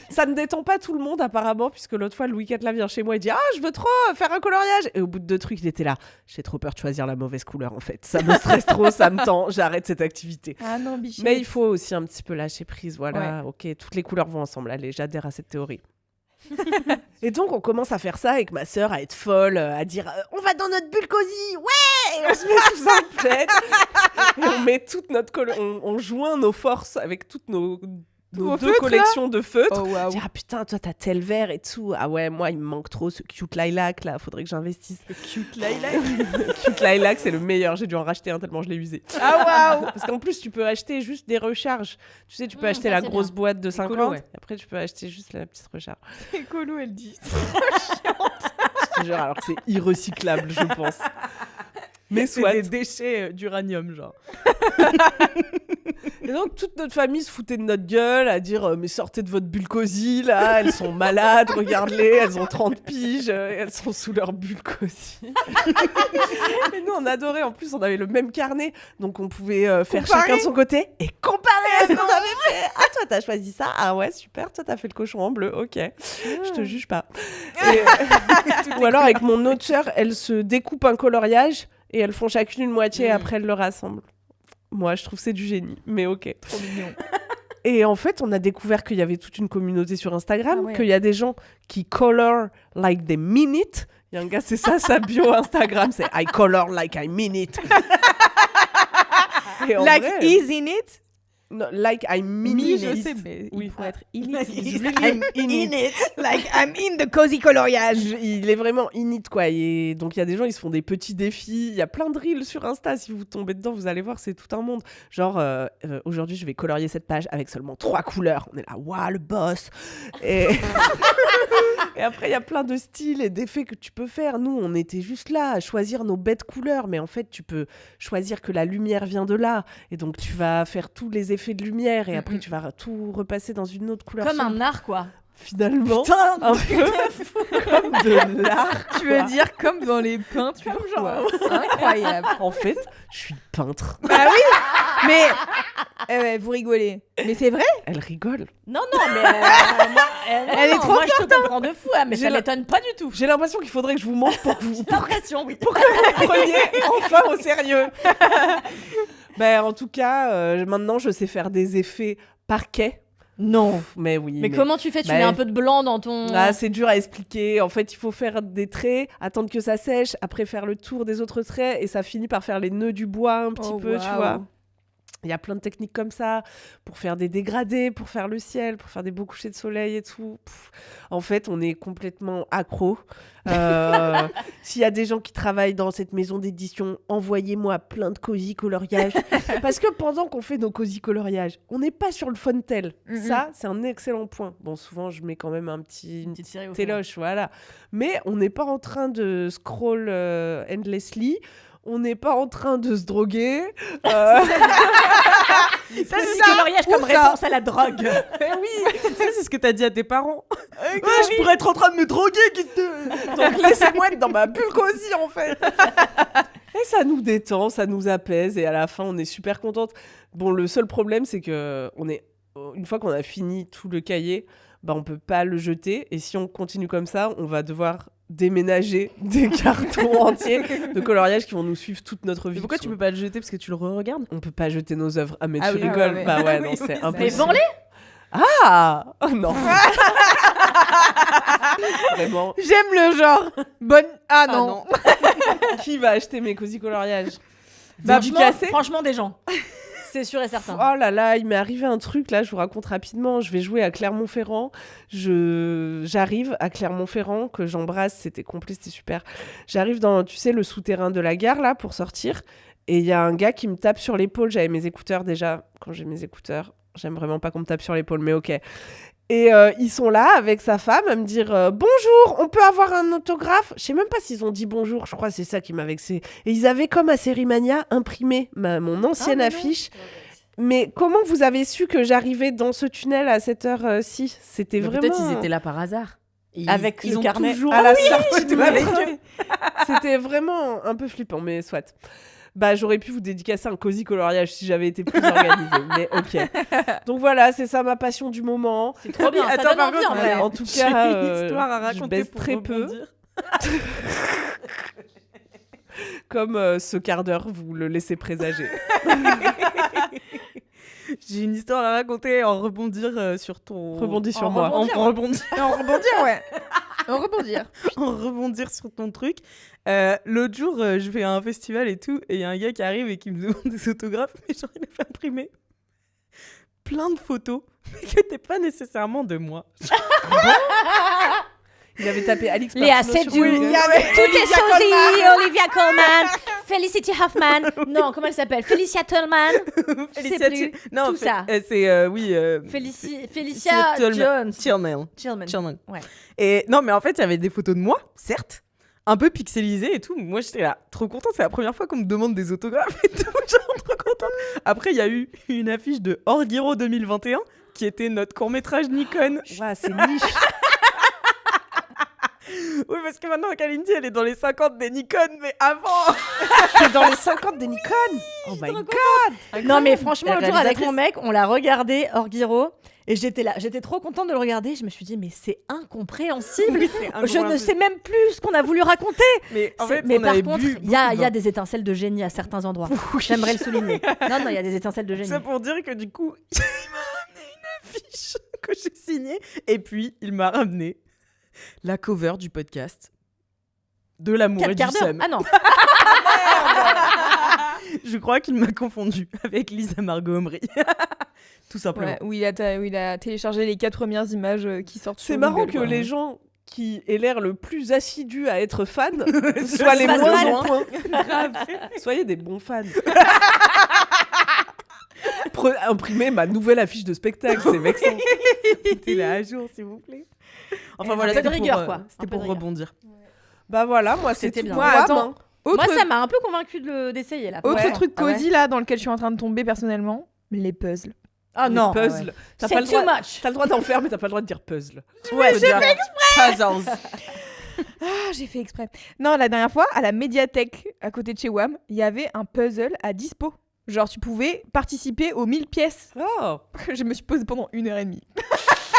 Ça ne détend pas tout le monde apparemment, puisque l'autre fois, Louis XIV vient chez moi et dit « Ah, je veux trop faire un coloriage !» Et au bout de 2 trucs, il était là. J'ai trop peur de choisir la mauvaise couleur, en fait. Ça me stresse trop, ça me tend. J'arrête cette activité. Ah non, bichette. Mais il faut aussi un petit peu lâcher prise, voilà. Ok, toutes les couleurs vont ensemble. Allez, j'adhère à cette théorie. Et donc, on commence à faire ça avec ma sœur, à être folle, à dire on va dans notre bulle cosy, ouais. Et on se met sous un plaid. Et on met toute notre on joint nos forces avec toutes nos Vos 2 feutres, collections de feutres. Oh waouh. Je dis, ah putain, toi t'as tel vert et tout. Ah ouais, moi il me manque trop ce cute lilac là, faudrait que j'investisse. Cute lilac. Cute lilac, c'est le meilleur. J'ai dû en racheter un tellement je l'ai usé. Ah waouh. Parce qu'en plus, tu peux acheter juste des recharges. Tu sais, tu peux acheter ça, la c'est grosse bien. boîte de 50. Écolo, ouais. Après, tu peux acheter juste la petite recharge. Écolo, elle dit. Je te jure, alors que c'est irrecyclable, je pense. Mais C'est soit. des déchets d'uranium, genre. Et donc, toute notre famille se foutait de notre gueule à dire mais sortez de votre bulle cosy, là, elles sont malades, regarde-les, elles ont 30 piges, elles sont sous leur bulle cosy. Et nous, on adorait. En plus, on avait le même carnet, donc on pouvait faire Comparer. chacun de son côté et comparer à ce qu'on avait fait. Ah, toi, t'as choisi ça. Ah ouais, super. Toi, t'as fait le cochon en bleu. Ok. Je te juge pas. Ou alors, avec mon autre sœur, elles se découpent un coloriage et elles font chacune une moitié et après elles le rassemblent. Moi, je trouve que c'est du génie, mais ok. Trop mignon. Et en fait, on a découvert qu'il y avait toute une communauté sur Instagram, Ah ouais. qu'il y a des gens qui color like they mean it. Il y a un gars, c'est ça sa bio Instagram, c'est I color like I mean it. Et en Like vrai, is in it. no, like I mean Oui, it. je sais, mais Oui. il pourrait être I'm in it. Like I'm in the cozy coloriage. Il est vraiment in it, quoi. Et donc, il y a des gens, ils se font des petits défis. Il y a plein de reels sur Insta. Si vous tombez dedans, vous allez voir, c'est tout un monde. Genre, aujourd'hui, je vais colorier cette page avec seulement 3 couleurs. On est là, waouh, le boss. Et... et après, il y a plein de styles et d'effets que tu peux faire. Nous, on était juste là à choisir nos bêtes couleurs. Mais en fait, tu peux choisir que la lumière vient de là. Et donc, tu vas faire tous les effets de lumière. Et après, tu vas tout repasser dans une autre couleur. Comme sombre. un art, quoi. Finalement, Putain, un peu comme de l'art. Tu veux dire comme dans les peintures, quoi. Incroyable. En fait, je suis peintre. Bah oui. Mais ouais, vous rigolez. Mais c'est vrai. Elle rigole. Non, non, mais moi, Elle est trop moi, je te comprends de fou, hein, mais J'ai ça la- m'étonne pas du tout. J'ai l'impression qu'il faudrait que je vous montre pour que vous L'impression, oui. preniez enfin au sérieux. Ben, en tout cas, maintenant, je sais faire des effets parquet. Non. Mais oui. Mais comment tu fais? Tu Bah, mets un peu de blanc dans ton... Ah, c'est dur à expliquer. En fait, il faut faire des traits, attendre que ça sèche, après faire le tour des autres traits, et ça finit par faire les nœuds du bois un petit peu, tu vois. Il y a plein de techniques comme ça pour faire des dégradés, pour faire le ciel, pour faire des beaux couchers de soleil et tout. Pff. En fait, on est complètement accro. S'il y a des gens qui travaillent dans cette maison d'édition, envoyez-moi plein de cosy coloriages. Parce que pendant qu'on fait nos cosy coloriages, on n'est pas sur le Fontel. Ça, c'est un excellent point. Bon, souvent, je mets quand même une petite série au fond. téloche, voilà. Mais on n'est pas en train de scroll endlessly. On n'est pas en train de se droguer. Ça, c'est du coloriage comme réponse à la drogue. Ça, c'est ce que t'as dit à tes parents. Je pourrais être en train de me droguer. Donc laissez-moi être dans ma bulle cosy, en fait. Et ça nous détend, ça nous apaise. Et à la fin, on est super contente. Bon, le seul problème, c'est que une fois qu'on a fini tout le cahier, bah, on peut pas le jeter. Et si on continue comme ça, on va devoir déménager des cartons entiers de coloriage qui vont nous suivre toute notre vie. Mais pourquoi tu peux pas le jeter parce que tu le re-regardes? On peut pas jeter nos œuvres. Ah, mais Ah tu oui, rigoles. ouais. Bah ouais, non, Oui, c'est oui, impossible. Mais vends-les. Ah oh, non. Vraiment. J'aime le genre. Bonne. Ah non. Qui va acheter mes cosy coloriages? Franchement, des gens. C'est sûr et certain. Oh là là, il m'est arrivé un truc, là, je vous raconte rapidement. Je vais jouer à Clermont-Ferrand. J'arrive à Clermont-Ferrand, que j'embrasse, c'était complet, c'était super. J'arrive dans, tu sais, le souterrain de la gare, là, pour sortir. Et il y a un gars qui me tape sur l'épaule. J'avais mes écouteurs déjà. Quand j'ai mes écouteurs, j'aime vraiment pas qu'on me tape sur l'épaule, mais ok. Et ils sont là avec sa femme à me dire bonjour, on peut avoir un autographe. Je sais même pas s'ils ont dit bonjour, je crois que c'est ça qui m'a vexée. Et ils avaient comme à Sérimania imprimé mon ancienne affiche. Mais comment vous avez su que j'arrivais dans ce tunnel à cette heure-ci? C'était vraiment... Peut-être ils étaient là par hasard. Avec ils le ont carnet. toujours à la sortie de ma avec vie. C'était vraiment un peu flippant, mais soit. Bah, j'aurais pu vous dédicacer un cosy coloriage si j'avais été plus organisée, mais ok. Donc voilà, c'est ça ma passion du moment. C'est trop bien. Attends, Ça donne par envie, contre, en vrai. En tout J'ai cas, une histoire à je raconter baisse pour très peu. rebondir. Comme ce quart d'heure, vous le laissez présager. J'ai une histoire à raconter en rebondir sur ton... Rebondis sur en moi. En rebondir. En rebondir, ouais. En rebondir. En rebondir sur ton truc. L'autre jour, je vais à un festival et tout, et il y a un gars qui arrive et qui me demande des autographes, mais genre il a fait imprimer plein de photos, mais qui n'étaient pas nécessairement de moi. Il avait tapé Alix Léa Martineau sur Seydoux, Google. tout est Sosie, Olivia Colman, Felicity Huffman, non, comment elle s'appelle? Felicia Tillman, je sais plus, Non, tout ça. c'est, oui... Felicia Jones. Tillman. Chillman. Tillman. Ouais. Et non, mais en fait, il y avait des photos de moi, certes, un peu pixelisé et tout. Moi, j'étais là, trop contente. C'est la première fois qu'on me demande des autographes et tout. Genre, trop contente. Après, il y a eu une affiche de Orgiro 2021 qui était notre court-métrage Nikon. Ouais, c'est niche. Oui, parce que maintenant, Kalindi, elle est dans les 50 des Nikon, mais avant. T'es dans les 50 des Nikon. Oh my god. Non, mais franchement, La l'autre jour, avec réalisatrice. mon mec, on l'a regardé, Orgiro, et j'étais là. J'étais trop contente de le regarder. Je me suis dit, mais c'est incompréhensible. Je ne sais même plus ce qu'on a voulu raconter. Mais en fait, Mais on par avait contre, bu il y a beaucoup de vin. des étincelles de génie à certains endroits. J'aimerais le souligner. Non, il y a des étincelles de génie. Ça pour dire que du coup, il m'a ramené une affiche que j'ai signée. Et puis, il m'a ramené la cover du podcast de l'amour et 4 du quarts d'heure. seum. Ah non. Je crois qu'il m'a confondu avec Lisa Margot Omri. Tout simplement. Ouais, où il a téléchargé les 4 premières images qui sortent C'est sur marrant Google, que quoi. les gens qui aient l'air le plus assidus à être fans soient les fassent moins mal. au point. Grave. Soyez des bons fans. Imprimez ma nouvelle affiche de spectacle, c'est vexant. Mettez-la à jour, s'il vous plaît. Enfin Un voilà, peu de c'était rigueur, pour, quoi. Un c'était peu pour de rigueur. rebondir. Bah voilà, moi C'était c'était bien. bien. Moi, attends. Moi, Autre, ça m'a un peu convaincu d'essayer là. autre Ouais. truc Ah ouais. cosy là dans lequel je suis en train de tomber personnellement, les puzzles. Ah Les non. puzzles. T'as C'est pas le too droit. much. T'as le droit d'en faire, mais t'as pas le droit de dire puzzle. Ouais, j'ai fait Puzzles. Ah, j'ai fait exprès. Non, la dernière fois, à la médiathèque à côté de chez WAM, il y avait un puzzle à dispo. Genre, tu pouvais participer aux 1000 pièces. Oh. Je me suis posée pendant 1h30.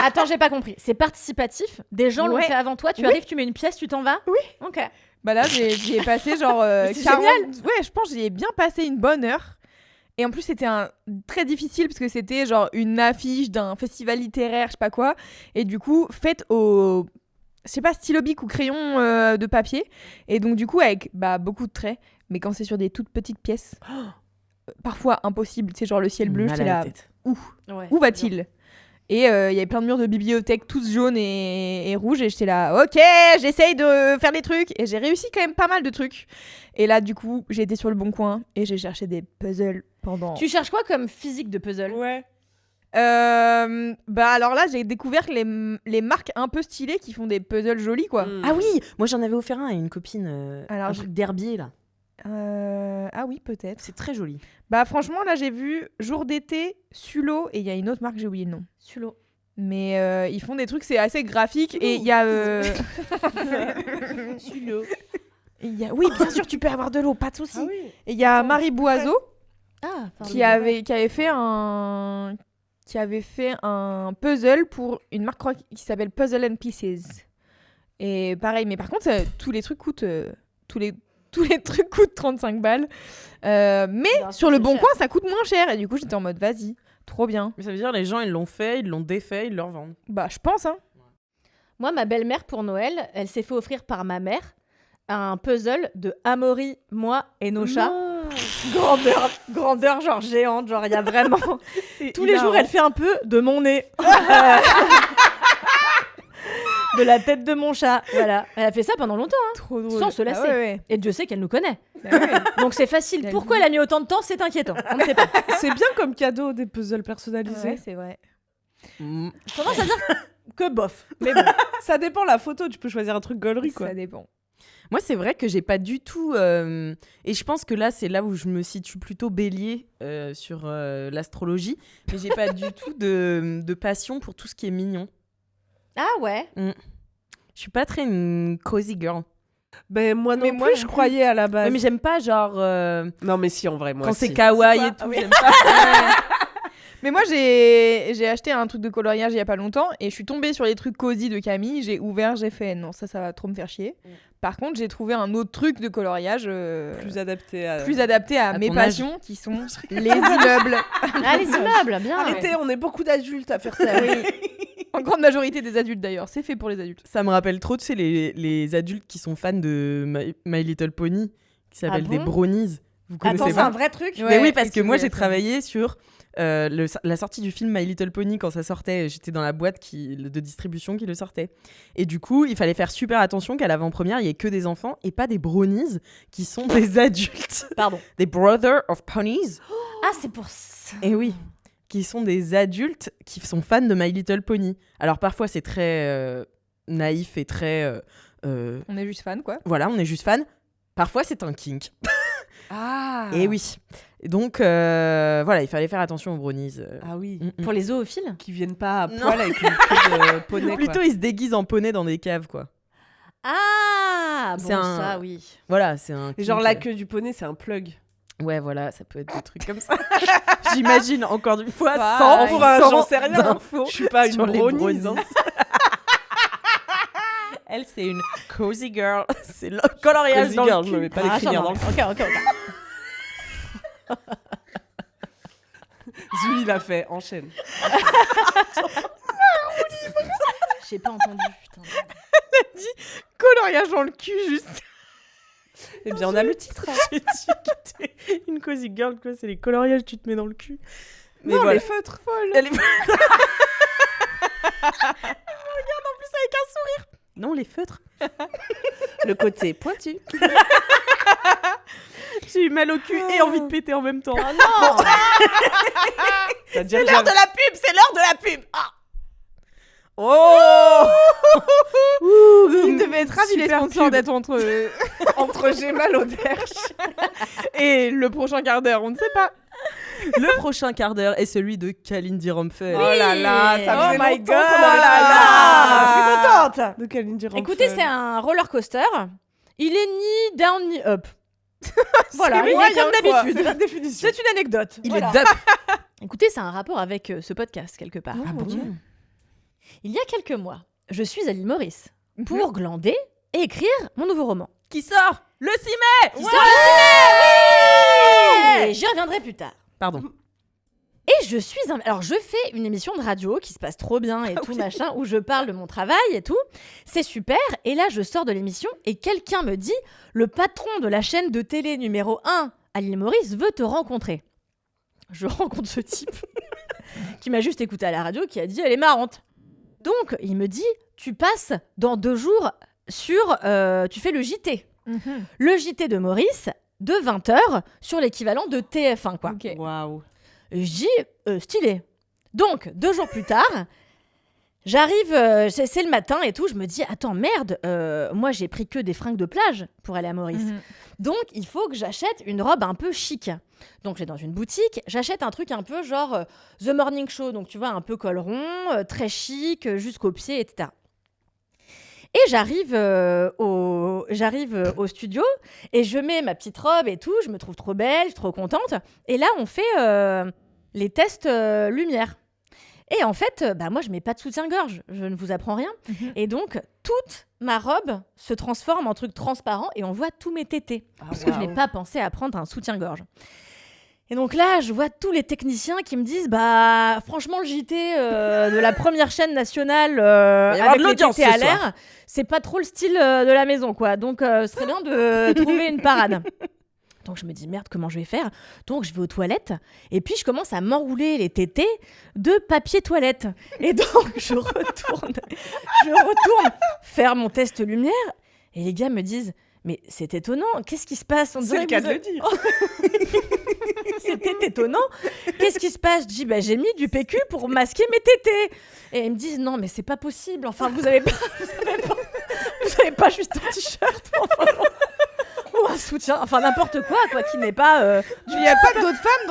Attends, j'ai pas compris. C'est participatif. Des gens l'ont Ouais. fait avant toi. Tu Oui. arrives, tu mets une pièce, tu t'en vas. Oui. Ok. Bah là, j'y ai passé genre c'est 40... génial. Ouais, je pense que j'y ai bien passé une bonne heure. Et en plus, c'était très difficile parce que c'était genre une affiche d'un festival littéraire, je sais pas quoi. Et du coup, faite au... Je sais pas, stylo bic ou crayon de papier. Et donc, du coup, avec beaucoup de traits. Mais quand c'est sur des toutes petites pièces, parfois impossible. Tu sais, genre le ciel bleu, j'étais là... Ouais. Où va-t-il ? Et il y avait plein de murs de bibliothèque tous jaunes et rouges et j'étais là, ok, j'essaye de faire des trucs et j'ai réussi quand même pas mal de trucs. Et là, du coup, j'ai été sur le bon coin et j'ai cherché des puzzles pendant... Tu cherches quoi comme physique de puzzle? Ouais. alors là, j'ai découvert les marques un peu stylées qui font des puzzles jolis, quoi. Mm. Ah oui, moi j'en avais offert un à une copine, Alors, un truc d'herbier là. Ah oui, peut-être. C'est très joli. Bah franchement, là, j'ai vu Jour d'été, Sulo et il y a une autre marque, j'ai oublié le nom. Sulo. Mais ils font des trucs, c'est assez graphique et il y a... Sulo. Oui, bien sûr, tu peux avoir de l'eau, pas de souci. Ah oui. Et il y a Marie Boiseau Ah. qui avait fait un puzzle pour une marque qui s'appelle Puzzle and Pieces. Et pareil, mais par contre, tous les trucs coûtent tous les trucs coûtent 35 balles. Mais Bien sûr, sur le c'est bon cher. coin, ça coûte moins cher. Et du coup, j'étais en mode, vas-y, trop bien. Mais ça veut dire les gens ils l'ont fait, ils l'ont défait, ils le revendent. Bah, je pense, hein. Moi, ma belle-mère, pour Noël, elle s'est fait offrir par ma mère un puzzle de Amaury, moi et nos chats. Grandeur genre géante, genre il y a vraiment... Tous les jours, elle fait un peu de mon nez. De la tête de mon chat, voilà. Elle a fait ça pendant longtemps, hein, Trop drôle. sans se lasser. Ah ouais, Et Dieu sait qu'elle nous connaît. ouais. Bah ouais. Donc c'est facile. La Pourquoi vie. elle a mis autant de temps, c'est inquiétant. On ne sait pas. C'est bien comme cadeau des puzzles personnalisés. Ouais, c'est vrai. Tendance à dire que bof. Mais bon. Ça dépend la photo, tu peux choisir un truc gaulerie quoi. Ça dépend. Moi, c'est vrai que j'ai pas du tout. Et je pense que là, c'est là où je me situe plutôt bélier sur l'astrologie. Mais j'ai pas du tout de passion pour tout ce qui est mignon. Ah ouais. Je suis pas très une cozy girl. Ben moi non Mais plus, moi, je croyais à la base. Ouais, mais j'aime pas genre. Non mais si en vrai moi quand si. c'est kawaii et quoi tout, Ah oui. j'aime pas. Mais moi, j'ai acheté un truc de coloriage il y a pas longtemps et je suis tombée sur les trucs cosy de Camille. J'ai ouvert, j'ai fait non, ça va trop me faire chier. Par contre, j'ai trouvé un autre truc de coloriage Plus adapté à... plus adapté à mes ton âge. passions qui sont les immeubles. Ah, les immeubles, bien. Arrêtez, on est beaucoup d'adultes à faire ça. En grande majorité des adultes d'ailleurs, c'est fait pour les adultes. Ça me rappelle trop, tu sais, les adultes qui sont fans de My Little Pony, qui s'appellent bon des brownies. Vous connaissez Attends, c'est pas un vrai truc. Mais oui, parce et que tu moi, voulais j'ai faire. travaillé sur la sortie du film My Little Pony quand ça sortait. J'étais dans la boîte de distribution qui le sortait. Et du coup, il fallait faire super attention qu'à l'avant-première, il n'y ait que des enfants et pas des brownies qui sont des adultes. Pardon. Des Brothers of Ponies. Ah, c'est pour ça. Et oui, qui sont des adultes qui sont fans de My Little Pony. Alors parfois, c'est très naïf et très On est juste fan, quoi. Voilà, on est juste fan. Parfois, c'est un kink. Ah. Et oui. Donc, voilà, il fallait faire attention aux brownies. Ah oui. Pour les zoophiles. Qui viennent pas à Non. poil avec une queue de poney. quoi. Plutôt, ils se déguisent en poney dans des caves, quoi. Ah, bon, C'est un- ça, oui. Voilà, c'est un. Et genre kink, la queue du poney, c'est un plug. Ouais, voilà, ça peut être des trucs comme ça. J'imagine encore une fois Bah, sans, enfin, sans j'en sais rien. d'infos Je suis pas une sur les brownies. brownies. Elle, c'est une cozy girl. C'est le coloriage Cozy dans girl, le je me cul. mets pas d'écrire dans le Ok. Julie l'a fait, enchaîne. J'ai pas entendu, putain. Coloriage dans le cul, juste. Eh bien, on a le titre. J'ai dit que t'es une cozy girl, quoi. C'est les coloriages que tu te mets dans le cul. Mais Non, voilà. les feutres folles. Elle est... regarde en plus avec un sourire. Non, les feutres. Le côté pointu. J'ai eu mal au cul et envie de péter en même temps. Oh non. C'est C'est l'heure de la pub, c'est l'heure de la pub. Ah. Oh. Il devait être ravi, les Super sponsors, pub. d'être entre Entre j'ai mal au derche. et le prochain quart d'heure, on ne sait pas. Le prochain quart d'heure est celui de Kalindi Rumpel. Oh là là, ça Oh faisait my longtemps God. qu'on avait Oh pas là eu. là. Je suis contente. De Kalindi Rumpel. Écoutez, c'est un roller coaster. Il est ni down ni up. Voilà, il est moyen, comme quoi. d'habitude. C'est la définition. C'est une anecdote. Il Voilà. est dup. Écoutez, c'est un rapport avec ce podcast quelque part. Ah bon. Il y a quelques mois, je suis à l'île Maurice pour glander et écrire mon nouveau roman. Qui sort le 6 mai. Qui sort le 6 mai. Et j'y reviendrai plus tard. Pardon. Et je suis alors je fais une émission de radio qui se passe trop bien et tout machin où je parle de mon travail et tout. C'est super. Et là je sors de l'émission et quelqu'un me dit le patron de la chaîne de télé numéro 1 à l'île Maurice veut te rencontrer. Je rencontre ce type qui m'a juste écouté à la radio qui a dit elle est marrante. Donc il me dit tu passes dans 2 jours sur tu fais le JT. Le JT de Maurice de 20h sur l'équivalent de TF1 quoi. Ok. Waouh. Je dis stylé. Donc 2 jours plus tard, j'arrive, c'est le matin et tout, je me dis attends merde, moi j'ai pris que des fringues de plage pour aller à Maurice. Donc il faut que j'achète une robe un peu chic. Donc je vais dans une boutique, j'achète un truc un peu genre The Morning Show, donc tu vois un peu col rond, très chic, jusqu'aux pieds, etc. Et j'arrive au studio et je mets ma petite robe et tout, je me trouve trop belle, je suis trop contente. Et là, on fait les tests lumière. Et en fait, moi, je mets pas de soutien-gorge, je ne vous apprends rien. Et donc, toute ma robe se transforme en truc transparent et on voit tous mes tétés. Parce que je n'ai pas pensé à prendre un soutien-gorge. Et donc là, je vois tous les techniciens qui me disent franchement, le JT de la première chaîne nationale avec les tétés à l'air, c'est pas trop le style de la maison, quoi. Donc, ce serait bien de trouver une parade. Donc, je me dis, merde, comment je vais faire ? Donc, je vais aux toilettes et puis je commence à m'enrouler les tétés de papier toilette. Et donc, je retourne faire mon test lumière et les gars me disent, mais c'est étonnant, qu'est-ce qui se passe ? On C'est dirait le que cas vous de le avez- dire. C'était étonnant. Qu'est-ce qui se passe ? Je dis, j'ai mis du PQ pour masquer mes tétés. Et ils me disent, non, mais c'est pas possible. Enfin, vous avez pas juste un t-shirt ou un soutien. Enfin, n'importe quoi, qui n'est pas. Il n'y a pas d'autres femmes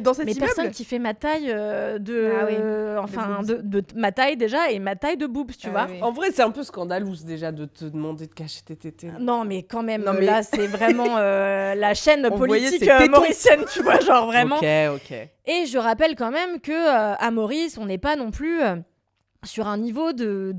dans cet Mais immeuble. personne qui fait ma taille boobs. de ma taille déjà et ma taille de boobs, tu vois. En vrai, c'est un peu scandaleux déjà de te demander de cacher tes tétés. Non, mais quand même, Non, mais- là, c'est vraiment la chaîne On voyait politique ses tétons. mauricienne, tu vois, genre vraiment. Ok. Et je rappelle quand même que à Maurice, on n'est pas non plus sur un niveau de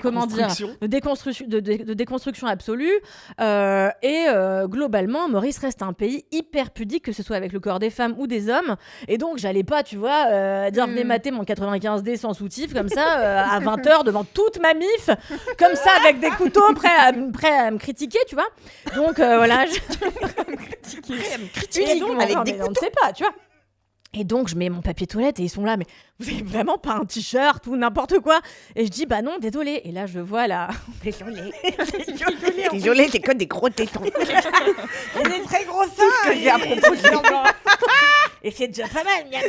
comment dire, de déconstruction absolue. Et globalement, Maurice reste un pays hyper pudique, que ce soit avec le corps des femmes ou des hommes. Et donc, j'allais pas, tu vois, dire venez mater mon 95D sans soutif comme ça à 20h devant toute ma mif, comme ça avec des couteaux prêts à me critiquer, tu vois. Donc voilà, uniquement, avec non, des mais on ne sait pas, tu vois. Et donc, je mets mon papier toilette et ils sont là, mais vous avez vraiment pas un t-shirt ou n'importe quoi ? Et je dis, bah non, désolé. Et là, je vois là. Désolé, t'es que des gros tétons. Il y a des très gros seins. Et à propos de Et c'est déjà pas mal, miam.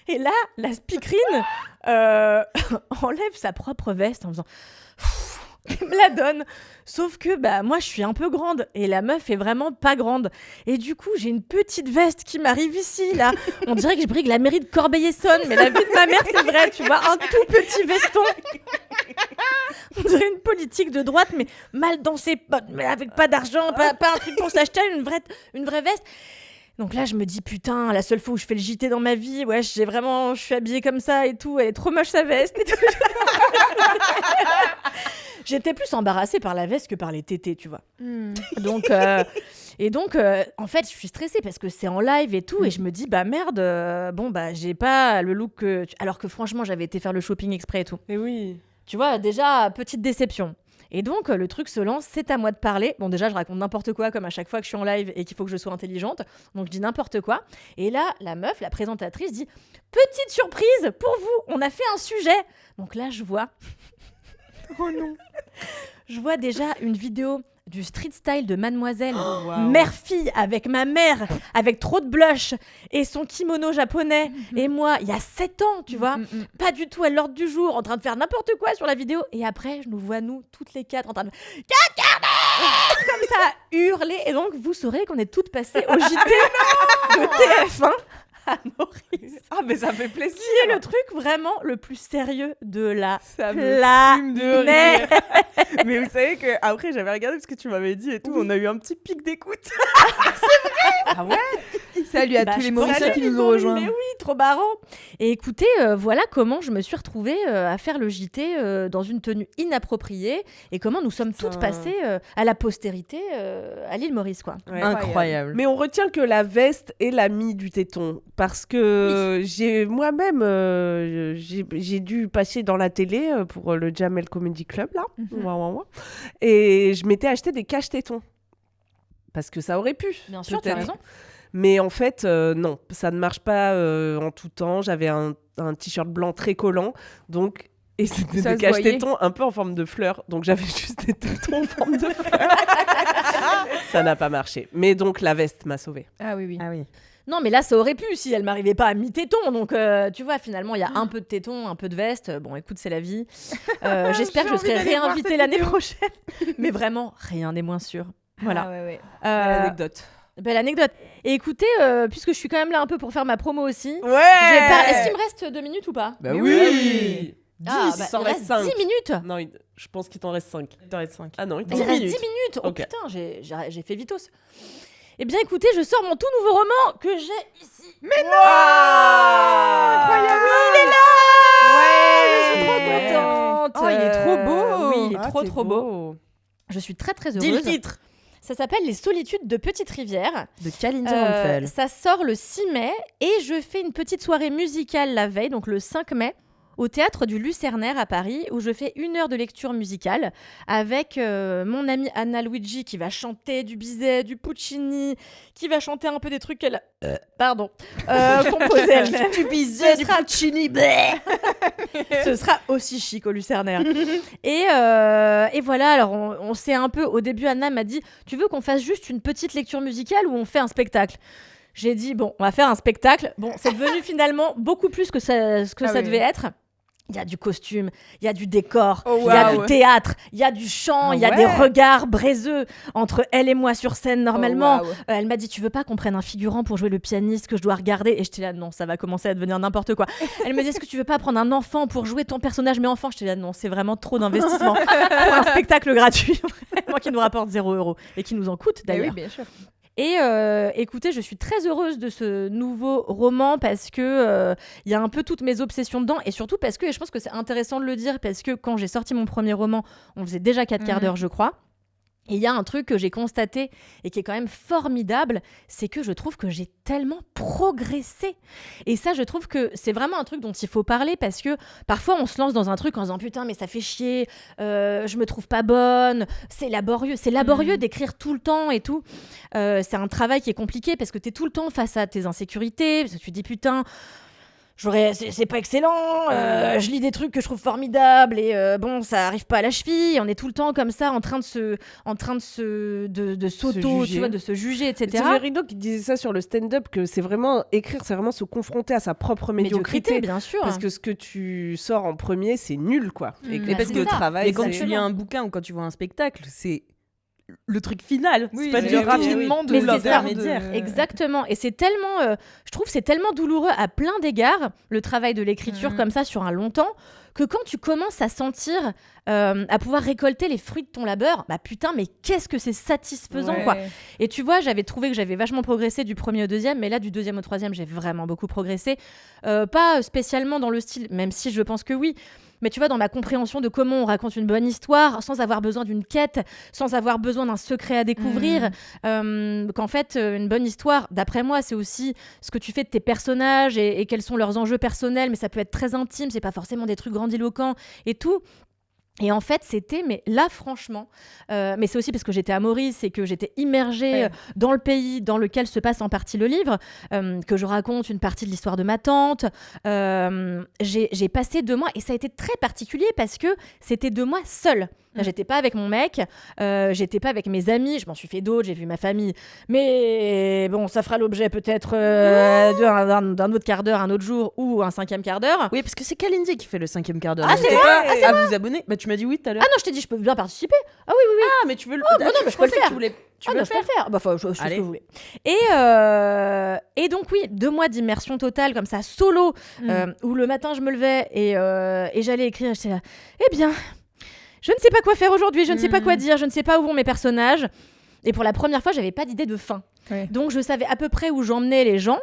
Et là, la speakerine enlève sa propre veste en faisant. Il me la donne. Sauf que moi, je suis un peu grande et la meuf est vraiment pas grande. Et du coup, j'ai une petite veste qui m'arrive ici, là. On dirait que je brigue la mairie de Corbeil-Essonnes, mais la vie de ma mère, c'est vrai, tu vois, un tout petit veston. On dirait une politique de droite, mais mal dans ses potes, mais avec pas d'argent, pas un truc pour s'acheter, une vraie veste. Donc là, je me dis, putain, la seule fois où je fais le JT dans ma vie, ouais, je suis habillée comme ça et tout, elle est trop moche sa veste et tout. J'étais plus embarrassée par la veste que par les tétés, tu vois. Donc, en fait, je suis stressée parce que c'est en live et tout, et je me dis, merde, j'ai pas le look alors que franchement, j'avais été faire le shopping exprès et tout. Et oui. Tu vois, déjà, petite déception. Et donc, le truc se lance, c'est à moi de parler. Bon, déjà, je raconte n'importe quoi, comme à chaque fois que je suis en live et qu'il faut que je sois intelligente. Donc, je dis n'importe quoi. Et là, la meuf, la présentatrice, dit « Petite surprise pour vous, on a fait un sujet !» Donc là, je vois... oh non. Je vois déjà une vidéo du street style de Mademoiselle, mère-fille, avec ma mère, avec trop de blush, et son kimono japonais, et moi, il y a 7 ans, tu vois, pas du tout à l'ordre du jour, en train de faire n'importe quoi sur la vidéo, et après, je nous vois, nous, toutes les 4, en train de... comme ça, hurler, et donc, vous saurez qu'on est toutes passées au JT de TF1, à Maurice. Ah, mais ça fait plaisir. Qui est le truc vraiment le plus sérieux de la Ça me fume de planète. rire. Mais vous savez que après j'avais regardé ce que tu m'avais dit et tout, on a eu un petit pic d'écoute. Ah ouais. Salut à tous les Mauriciens qui nous ont rejoints. Mais oui, trop marrant. Et écoutez, voilà comment je me suis retrouvée à faire le JT dans une tenue inappropriée et comment nous sommes toutes passées à la postérité à l'île Maurice, quoi. Ouais. Incroyable. Mais on retient que la veste est l'amie du téton. Parce que j'ai moi-même, j'ai dû passer dans la télé pour le Jamel Comedy Club, là. Et je m'étais acheté des caches-tétons. Parce que ça aurait pu. Bien sûr, tu as peut-être. raison. Mais en fait, non, ça ne marche pas en tout temps. J'avais un t-shirt blanc très collant. Donc... Et c'était Ça des se voyait. cache-tétons un peu en forme de fleurs. Donc j'avais juste des tétons en forme de fleurs. Ça n'a pas marché. Mais donc la veste m'a sauvée. Ah oui, oui. Ah oui. Non, mais là, ça aurait pu si elle m'arrivait pas à mi-téton. Donc, tu vois, finalement, il y a un peu de téton, un peu de veste. Bon, écoute, c'est la vie. J'espère que je serai réinvitée l'année prochaine. Mais vraiment, rien n'est moins sûr. Voilà. Ah ouais, ouais. Belle anecdote. Belle anecdote. Et écoutez, puisque je suis quand même là un peu pour faire ma promo aussi, Ouais. est-ce qu'il me reste 2 minutes ou pas? Bah oui. 10, il s'en reste reste 5. 10 minutes. Non, je pense qu'il t'en reste 5. il t'en reste 5. Ah non, il t'en Il reste reste 10 minutes. Oh Ok. putain, j'ai fait vitos. Eh bien, écoutez, je sors mon tout nouveau roman que j'ai ici. Mais non. Incroyable. Il est là. Je suis trop Ouais. contente. Oh, il est trop beau. Oui, il est Ah, trop c'est trop beau. Je suis très très heureuse. Dis le titre. Ça s'appelle Les Solitudes de Petite Rivière. De Kalindi Rumpel. Ça sort le 6 mai et je fais une petite soirée musicale la veille, donc le 5 mai, au Théâtre du Lucernaire à Paris, où je fais 1 heure de lecture musicale avec mon amie Anna Luigi qui va chanter du Bizet, du Puccini, qui va chanter un peu des trucs qu'elle composé elle-même. Du Bizet, du Puccini. Ce sera aussi chic au Lucernaire. et voilà, alors on s'est un peu... Au début, Anna m'a dit, tu veux qu'on fasse juste une petite lecture musicale ou on fait un spectacle? J'ai dit, bon, on va faire un spectacle. Bon, c'est devenu finalement beaucoup plus que ça devait être. Il y a du costume, il y a du décor, il y a du théâtre, il y a du chant, il y a des regards braiseux entre elle et moi sur scène normalement. Elle m'a dit, tu veux pas qu'on prenne un figurant pour jouer le pianiste que je dois regarder? Et j'étais là, non, ça va commencer à devenir n'importe quoi. Elle me dit, est-ce que tu veux pas prendre un enfant pour jouer ton personnage mais enfant? J'étais là, non, c'est vraiment trop d'investissement pour un spectacle gratuit, vraiment, qui nous rapporte 0 € et qui nous en coûte d'ailleurs. Oui, bien sûr. Et écoutez, je suis très heureuse de ce nouveau roman parce que y a un peu toutes mes obsessions dedans et surtout parce que, et je pense que c'est intéressant de le dire, parce que quand j'ai sorti mon premier roman, on faisait déjà 4 quarts d'heure, je crois. Et il y a un truc que j'ai constaté et qui est quand même formidable, c'est que je trouve que j'ai tellement progressé. Et ça, je trouve que c'est vraiment un truc dont il faut parler parce que parfois, on se lance dans un truc en disant « Putain, mais ça fait chier, je me trouve pas bonne, c'est laborieux d'écrire tout le temps et tout. » C'est un travail qui est compliqué parce que t'es tout le temps face à tes insécurités, parce que tu te dis « Putain, c'est pas excellent, je lis des trucs que je trouve formidables et bon, ça arrive pas à la cheville, on est tout le temps comme ça en train de s'auto, tu vois, de se juger, etc. C'est Verido qui disait ça sur le stand-up, que c'est vraiment écrire, c'est vraiment se confronter à sa propre médiocrité. bien sûr. Parce que ce que tu sors en premier, c'est nul, quoi. Et Bah, parce c'est que le ça. travail, Et quand c'est- tu lis un bouquin ou quand tu vois un spectacle, c'est le truc final. Oui, c'est pas c'est du le raffinement Mais de c'est ça. l'intermédiaire. Exactement. Et c'est tellement, je trouve, c'est tellement douloureux à plein d'égards, le travail de l'écriture comme ça sur un long temps, que quand tu commences à sentir, à pouvoir récolter les fruits de ton labeur, bah putain, mais qu'est-ce que c'est satisfaisant, quoi. Et tu vois, j'avais trouvé que j'avais vachement progressé du premier au deuxième, mais là, du deuxième au troisième, j'ai vraiment beaucoup progressé. Pas spécialement dans le style, même si je pense que oui. Mais tu vois, dans ma compréhension de comment on raconte une bonne histoire, sans avoir besoin d'une quête, sans avoir besoin d'un secret à découvrir, qu'en fait, une bonne histoire, d'après moi, c'est aussi ce que tu fais de tes personnages et quels sont leurs enjeux personnels, mais ça peut être très intime, c'est pas forcément des trucs grandiloquents et tout. Et en fait, c'était, mais là, franchement, mais c'est aussi parce que j'étais à Maurice et que j'étais immergée dans le pays dans lequel se passe en partie le livre, que je raconte une partie de l'histoire de ma tante. J'ai passé 2 mois et ça a été très particulier parce que c'était 2 mois seule. J'étais pas avec mon mec, j'étais pas avec mes amis, je m'en suis fait d'autres, j'ai vu ma famille. Mais bon, ça fera l'objet peut-être d'un autre quart d'heure, un autre jour ou un 5e quart d'heure. Oui, parce que c'est Kalindi qui fait le 5e quart d'heure. Ah, N'hésitez c'est pas à vous abonner. Bah, tu m'as dit oui tout à l'heure. Ah non, je t'ai dit, je peux bien participer. Ah oui, oui, oui. Ah, mais tu veux le. bah non, mais je peux le faire. Tu veux Ah le non, je peux le faire. Bah, je fais ce que Allez. vous voulez. Et donc, oui, 2 mois d'immersion totale, comme ça, solo, où le matin, je me levais et j'allais écrire. J'étais là, eh bien, je ne sais pas quoi faire aujourd'hui, je ne sais pas quoi dire, je ne sais pas où vont mes personnages. Et pour la première fois, j'avais pas d'idée de fin. Ouais. Donc, je savais à peu près où j'emmenais les gens.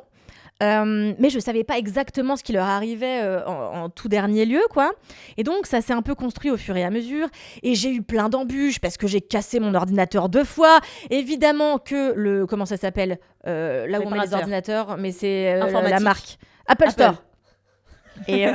Mais je savais pas exactement ce qui leur arrivait en tout dernier lieu, quoi. Et donc ça s'est un peu construit au fur et à mesure. Et j'ai eu plein d'embûches parce que j'ai cassé mon ordinateur 2 fois. Évidemment que le comment ça s'appelle là où on met les Réparateur. ordinateurs, mais c'est la Informatique. marque Apple Store. Et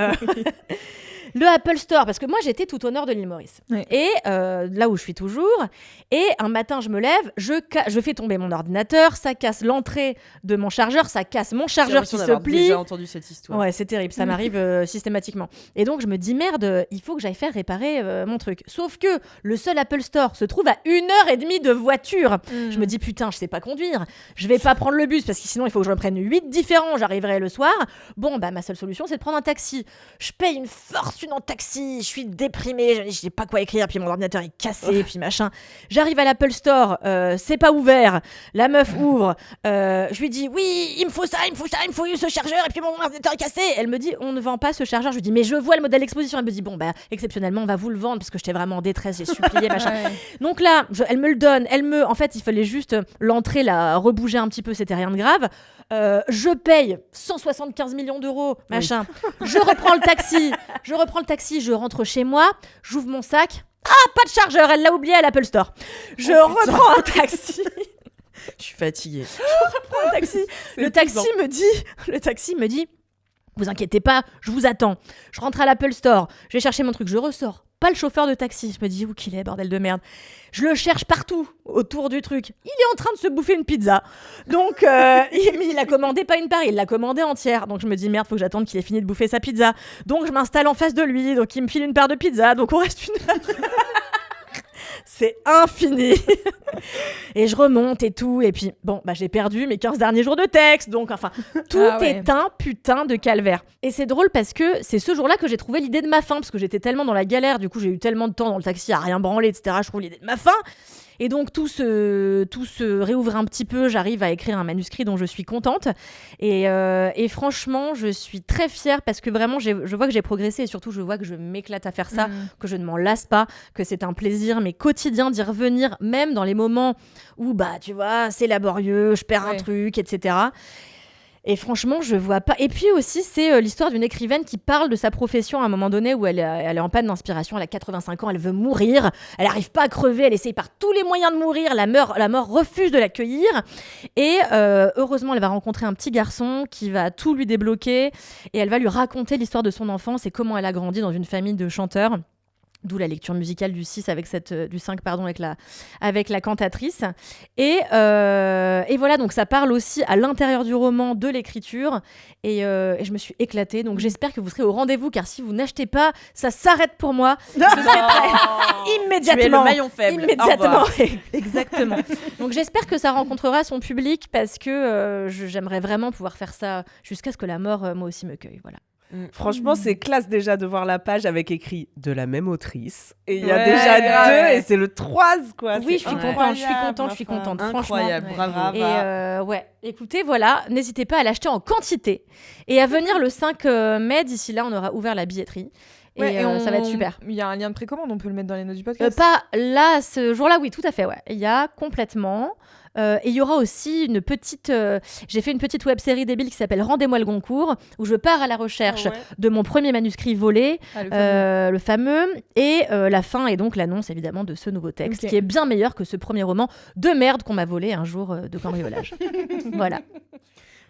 le Apple Store, parce que moi j'étais tout honneur de l'île Maurice. Ouais. Et là où je suis toujours, et un matin je me lève, je fais tomber mon ordinateur, ça casse l'entrée de mon chargeur, ça casse mon chargeur qui se plie. J'ai déjà entendu cette histoire. Ouais, c'est terrible, ça m'arrive systématiquement. Et donc je me dis merde, il faut que j'aille faire réparer mon truc. Sauf que le seul Apple Store se trouve à 1h30 de voiture. Je me dis putain, je sais pas conduire, je vais pas prendre le bus parce que sinon il faut que je me prenne 8 différents, j'arriverai le soir. Bon, bah ma seule solution c'est de prendre un taxi. Je paye une fortune en taxi, je suis déprimée, je sais pas quoi écrire, puis mon ordinateur est cassé, puis machin. J'arrive à l'Apple Store, c'est pas ouvert, la meuf ouvre, je lui dis oui, il me faut ça, il me faut ce chargeur, et puis mon ordinateur est cassé. Elle me dit on ne vend pas ce chargeur. Je lui dis mais je vois le modèle d'exposition. Elle me dit bon bah exceptionnellement on va vous le vendre parce que j'étais vraiment en détresse, j'ai supplié machin. Donc là elle me le donne, en fait il fallait juste l'entrée la rebouger un petit peu, c'était rien de grave. Je paye 175 millions d'euros machin. Je reprends le taxi, je rentre chez moi, j'ouvre mon sac. Ah, pas de chargeur, elle l'a oublié à l'Apple Store. Je reprends un taxi. Je suis fatiguée. Un taxi. Le taxi me dit, vous inquiétez pas, je vous attends. Je rentre à l'Apple Store, je vais chercher mon truc, je ressors. Pas le chauffeur de taxi. Je me dis où qu'il est, bordel de merde. Je le cherche partout autour du truc. Il est en train de se bouffer une pizza. Donc, il a commandé pas une part, il l'a commandée entière. Donc, je me dis merde, faut que j'attende qu'il ait fini de bouffer sa pizza. Donc, je m'installe en face de lui. Donc, il me file une part de pizza. Donc, on reste 1 heure. C'est infini. Et je remonte et tout. Et puis, bon, bah, j'ai perdu mes 15 derniers jours de texte. Donc, enfin, tout est un putain de calvaire. Et c'est drôle parce que c'est ce jour-là que j'ai trouvé l'idée de ma fin. Parce que j'étais tellement dans la galère. Du coup, j'ai eu tellement de temps dans le taxi à rien branler, etc. Je trouve l'idée de ma fin. Et donc, tout se réouvre un petit peu. J'arrive à écrire un manuscrit dont je suis contente. Et franchement, je suis très fière parce que vraiment, je vois que j'ai progressé et surtout, je vois que je m'éclate à faire ça, que je ne m'en lasse pas, que c'est un plaisir, mais quotidien d'y revenir, même dans les moments où, bah, tu vois, c'est laborieux, je perds un truc, etc. Et franchement, je vois pas. Et puis aussi, c'est l'histoire d'une écrivaine qui parle de sa profession à un moment donné où elle est en panne d'inspiration. Elle a 85 ans, elle veut mourir. Elle n'arrive pas à crever. Elle essaye par tous les moyens de mourir. La mort refuse de l'accueillir. Et heureusement, elle va rencontrer un petit garçon qui va tout lui débloquer. Et elle va lui raconter l'histoire de son enfance et comment elle a grandi dans une famille de chanteurs. D'où la lecture musicale du 6 du 5 pardon, avec la cantatrice. Et voilà, donc ça parle aussi à l'intérieur du roman de l'écriture. Et je me suis éclatée. Donc j'espère que vous serez au rendez-vous, car si vous n'achetez pas, ça s'arrête pour moi. Je serai prête immédiatement. Tu es le maillon faible. Immédiatement. Exactement. Donc j'espère que ça rencontrera son public, parce que j'aimerais vraiment pouvoir faire ça jusqu'à ce que la mort, moi aussi, me cueille. Voilà. Franchement, c'est classe déjà de voir la page avec écrit de la même autrice. Et il y a Ouais, déjà grave. 2 et c'est le 3, quoi. Oui, C'est je suis incroyable, contente, je suis contente. Franchement. Incroyable, bravo. Et ouais, écoutez, voilà, n'hésitez pas à l'acheter en quantité et à venir le 5 mai. D'ici là, on aura ouvert la billetterie. Et, ça va être super. Il y a un lien de précommande, on peut le mettre dans les notes du podcast. Pas là, ce jour-là, oui, tout à fait, ouais. Il y a complètement. Et il y aura aussi une petite... j'ai fait une petite web-série débile qui s'appelle Rendez-moi le Goncourt, où je pars à la recherche de mon premier manuscrit volé, le fameux. Et la fin est donc l'annonce, évidemment, de ce nouveau texte, qui est bien meilleur que ce premier roman de merde qu'on m'a volé un jour de cambriolage. Voilà.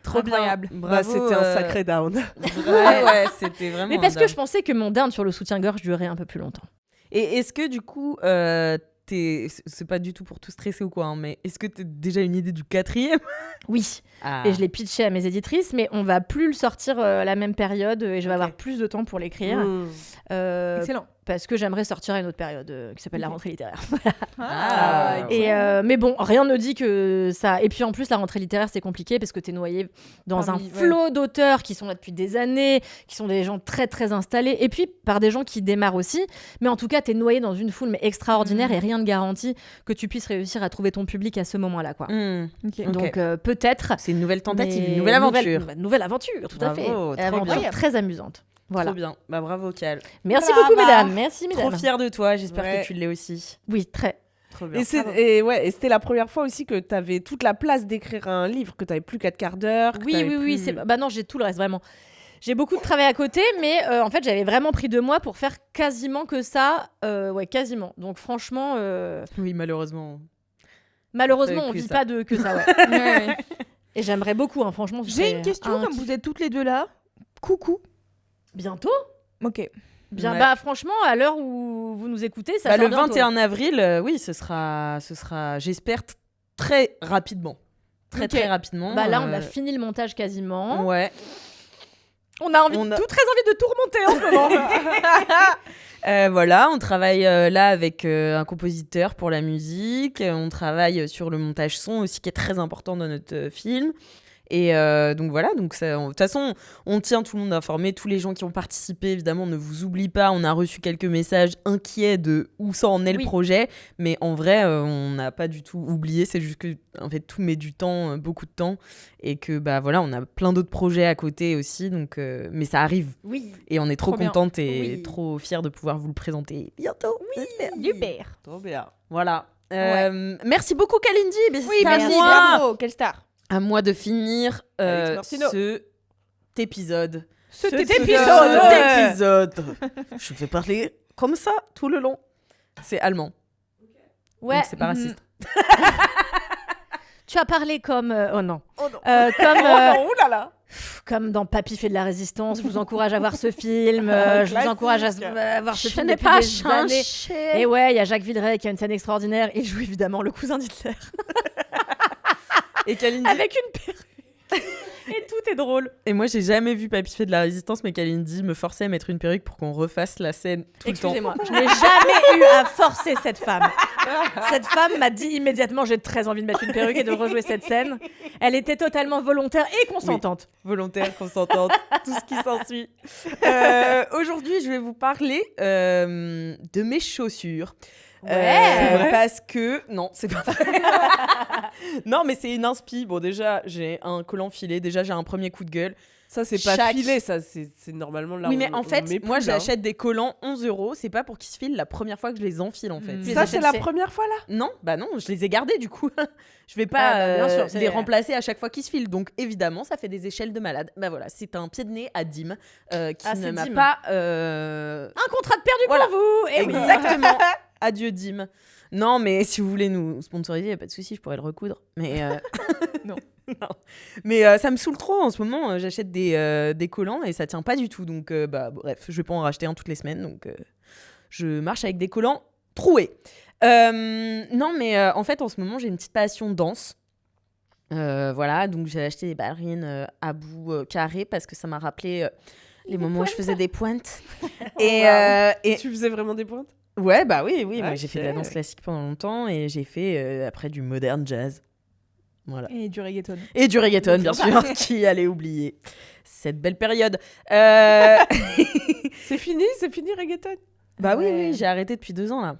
Trop incroyable. bien. Bah, Bravo, c'était un sacré down. Ouais, c'était vraiment. Mais parce un que down. je pensais que mon down sur le soutien-gorge durerait un peu plus longtemps. Et est-ce que du coup, c'est pas du tout pour tout stresser ou quoi, hein, mais est-ce que t'as déjà une idée du 4e? Oui. Ah. Et je l'ai pitché à mes éditrices, mais on va plus le sortir à la même période et je vais avoir plus de temps pour l'écrire. Excellent. Parce que j'aimerais sortir à une autre période qui s'appelle la rentrée littéraire. Ah, Et mais bon, rien ne dit que ça. Et puis en plus, la rentrée littéraire, c'est compliqué parce que t'es noyé dans un flot d'auteurs qui sont là depuis des années, qui sont des gens très très installés, et puis par des gens qui démarrent aussi. Mais en tout cas, t'es noyé dans une foule mais extraordinaire et rien ne garantit que tu puisses réussir à trouver ton public à ce moment-là, quoi. Donc peut-être. C'est une nouvelle tentative, mais une nouvelle aventure. Nouvelle aventure, tout à fait. Bravo, trop Aventure bien. très amusante. Voilà. Trop bien. Bah bravo, Cal. Merci beaucoup, mesdames. Merci, mesdames. Trop fière de toi. J'espère Ouais. que tu l'es aussi. Oui, très. Trop bien. Et c'était la première fois aussi que tu avais toute la place d'écrire un livre, que tu n'avais plus 4 quarts d'heure. que Oui, t'avais oui, oui. plus- Bah non, j'ai tout le reste, vraiment. J'ai beaucoup de travail à côté, mais en fait, j'avais vraiment pris 2 mois pour faire quasiment que ça. Ouais, quasiment. Donc franchement, Oui, malheureusement. malheureusement, T'avais on que vit ça. pas de que ça, ouais. Et j'aimerais beaucoup, hein, franchement. ce J'ai serait une question, un comme kiff. vous êtes toutes les deux là. Coucou. Bientôt. Ok. Bien, Ouais. bah franchement, à l'heure où vous nous écoutez, ça Bah, sort le bientôt. 21 avril, oui, ce sera j'espère, très rapidement. Très rapidement. Bah là, on a fini le montage quasiment. Ouais. On a envie, On a- très envie de tout remonter en ce moment. Voilà, on travaille là avec un compositeur pour la musique. On travaille sur le montage son aussi, qui est très important dans notre film. Et donc voilà, donc de toute façon, on tient tout le monde informé. Tous les gens qui ont participé, évidemment, ne vous oublient pas. On a reçu quelques messages inquiets de où ça en est le projet. Mais en vrai, on n'a pas du tout oublié. C'est juste que en fait, tout met du temps, beaucoup de temps. Et que bah voilà, on a plein d'autres projets à côté aussi. Donc, mais ça arrive. Oui. Et on est trop Trop bien. contente et Oui. trop fière de pouvoir vous le présenter bientôt. j'espère. Super. Trop bien. Voilà. Merci beaucoup, Kalindi. Mais Oui, c'est à merci, moi. bravo, quelle star. À moi de finir Alex Martino. cet épisode. Cet épisode. Je vais parler comme ça tout le long. C'est allemand. Ouais. Donc c'est pas raciste. Tu as parlé comme. Oh non. Oh non. Comme. Oulala. Comme dans Papy fait de la résistance, je vous encourage à voir ce film. Je vous encourage à voir ce Je film n'ai depuis pas des années. changé. Et ouais, il y a Jacques Villeray qui a une scène extraordinaire. Il joue évidemment le cousin d'Hitler Et Kalindi. avec une perruque. Et tout est drôle. Et moi, j'ai jamais vu Papy fait de la résistance, mais Kalindi me forçait à mettre une perruque pour qu'on refasse la scène tout le temps. Excusez-moi, je n'ai jamais eu à forcer cette femme. Cette femme m'a dit immédiatement j'ai très envie de mettre une perruque et de rejouer cette scène. Elle était totalement volontaire et consentante. Volontaire, consentante, tout ce qui s'ensuit. Aujourd'hui, je vais vous parler de mes chaussures. Ouais. Parce que... Non, c'est pas vrai. Non, mais c'est une inspi. Bon, déjà, j'ai un collant filé. Déjà, j'ai un premier coup de gueule. Ça, c'est pas Chaque- filé, ça, c'est normalement là. Oui, mais en fait, met moi, plus, là. j'achète des collants 11 €. C'est pas pour qu'ils se filent la première fois que je les enfile, en fait. Mm. Tu les Ça, achètes, c'est la c'est- première fois là. Non, bah non, je les ai gardés du coup. Je vais pas Ah, bah, bien sûr, c'est- les remplacer à chaque fois qu'ils se filent. Donc évidemment, ça fait des échelles de malade. Bah voilà, c'est un pied de nez à Dim qui Ah, ne c'est m'a Dim. pas. Un contrat de perdu Voilà. pour vous. Et oui. Exactement. Adieu Dim. Non, mais si vous voulez nous sponsoriser, y a pas de souci, je pourrais le recoudre. Mais non. Non. Mais ça me saoule trop en ce moment. J'achète des collants et ça tient pas du tout. Donc bah bref, je vais pas en racheter un toutes les semaines. Donc je marche avec des collants troués. Non, mais en fait, en ce moment, j'ai une petite passion danse. Voilà, donc j'ai acheté des ballerines à bout carré parce que ça m'a rappelé les moments où je faisais des pointes. Et Tu faisais vraiment des pointes? ouais, bah oui, moi Ok. j'ai fait de la danse classique pendant longtemps et j'ai fait après du modern jazz. Voilà. Et du reggaeton. Et du reggaeton, bien sûr, qui allait oublier cette belle période. C'est fini reggaeton? Bah oui, Ouais. j'ai arrêté depuis 2 ans là.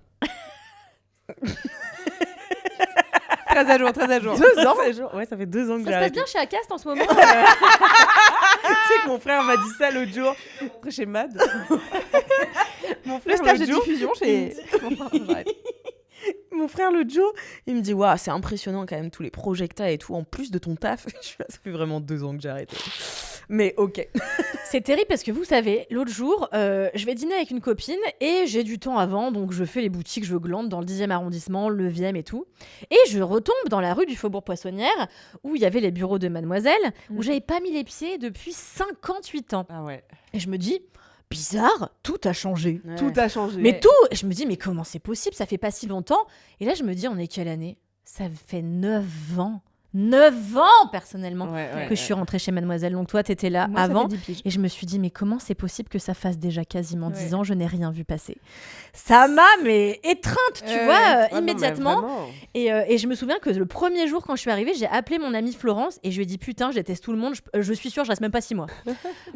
Très à jour, très à jour. 2 ans Ouais, ça fait 2 ans que Ça j'ai se passe arrêté. bien chez Acast en ce moment. Tu sais que mon frère m'a dit ça l'autre jour. Après, chez Mad. Mon Le frère stage de l'autre jour, diffusion chez. J'arrête. mon frère l'autre jour, il me dit waouh, c'est impressionnant quand même tous les projets que t'as et tout en plus de ton taf. Je suis là, ça fait vraiment 2 ans que j'ai arrêté. Mais ok. C'est terrible parce que vous savez, l'autre jour, je vais dîner avec une copine et j'ai du temps avant, donc je fais les boutiques, je glande dans le 10e arrondissement, le 9e et tout. Et je retombe dans la rue du Faubourg Poissonnière où il y avait les bureaux de Mademoiselle, où j'avais pas mis les pieds depuis 58 ans. Ah ouais. Et je me dis, bizarre, tout a changé. Tout a changé. Mais tout, je me dis, mais comment c'est possible? Ça fait pas si longtemps. Et là, je me dis, on est quelle année? Ça fait 9 ans. 9 ans, personnellement, que je suis rentrée chez Mademoiselle. Donc toi, t'étais là Moi, ça avant. fait 10 piges. Et je me suis dit, mais comment c'est possible que ça fasse déjà quasiment 10 Ouais. ans? Je n'ai rien vu passer. Ça m'a, mais étreinte, tu vois, Ah non, mais immédiatement. vraiment. Et je me souviens que le premier jour, quand je suis arrivée, j'ai appelé mon amie Florence et je lui ai dit, putain, je déteste tout le monde, je suis sûre, je reste même pas 6 mois.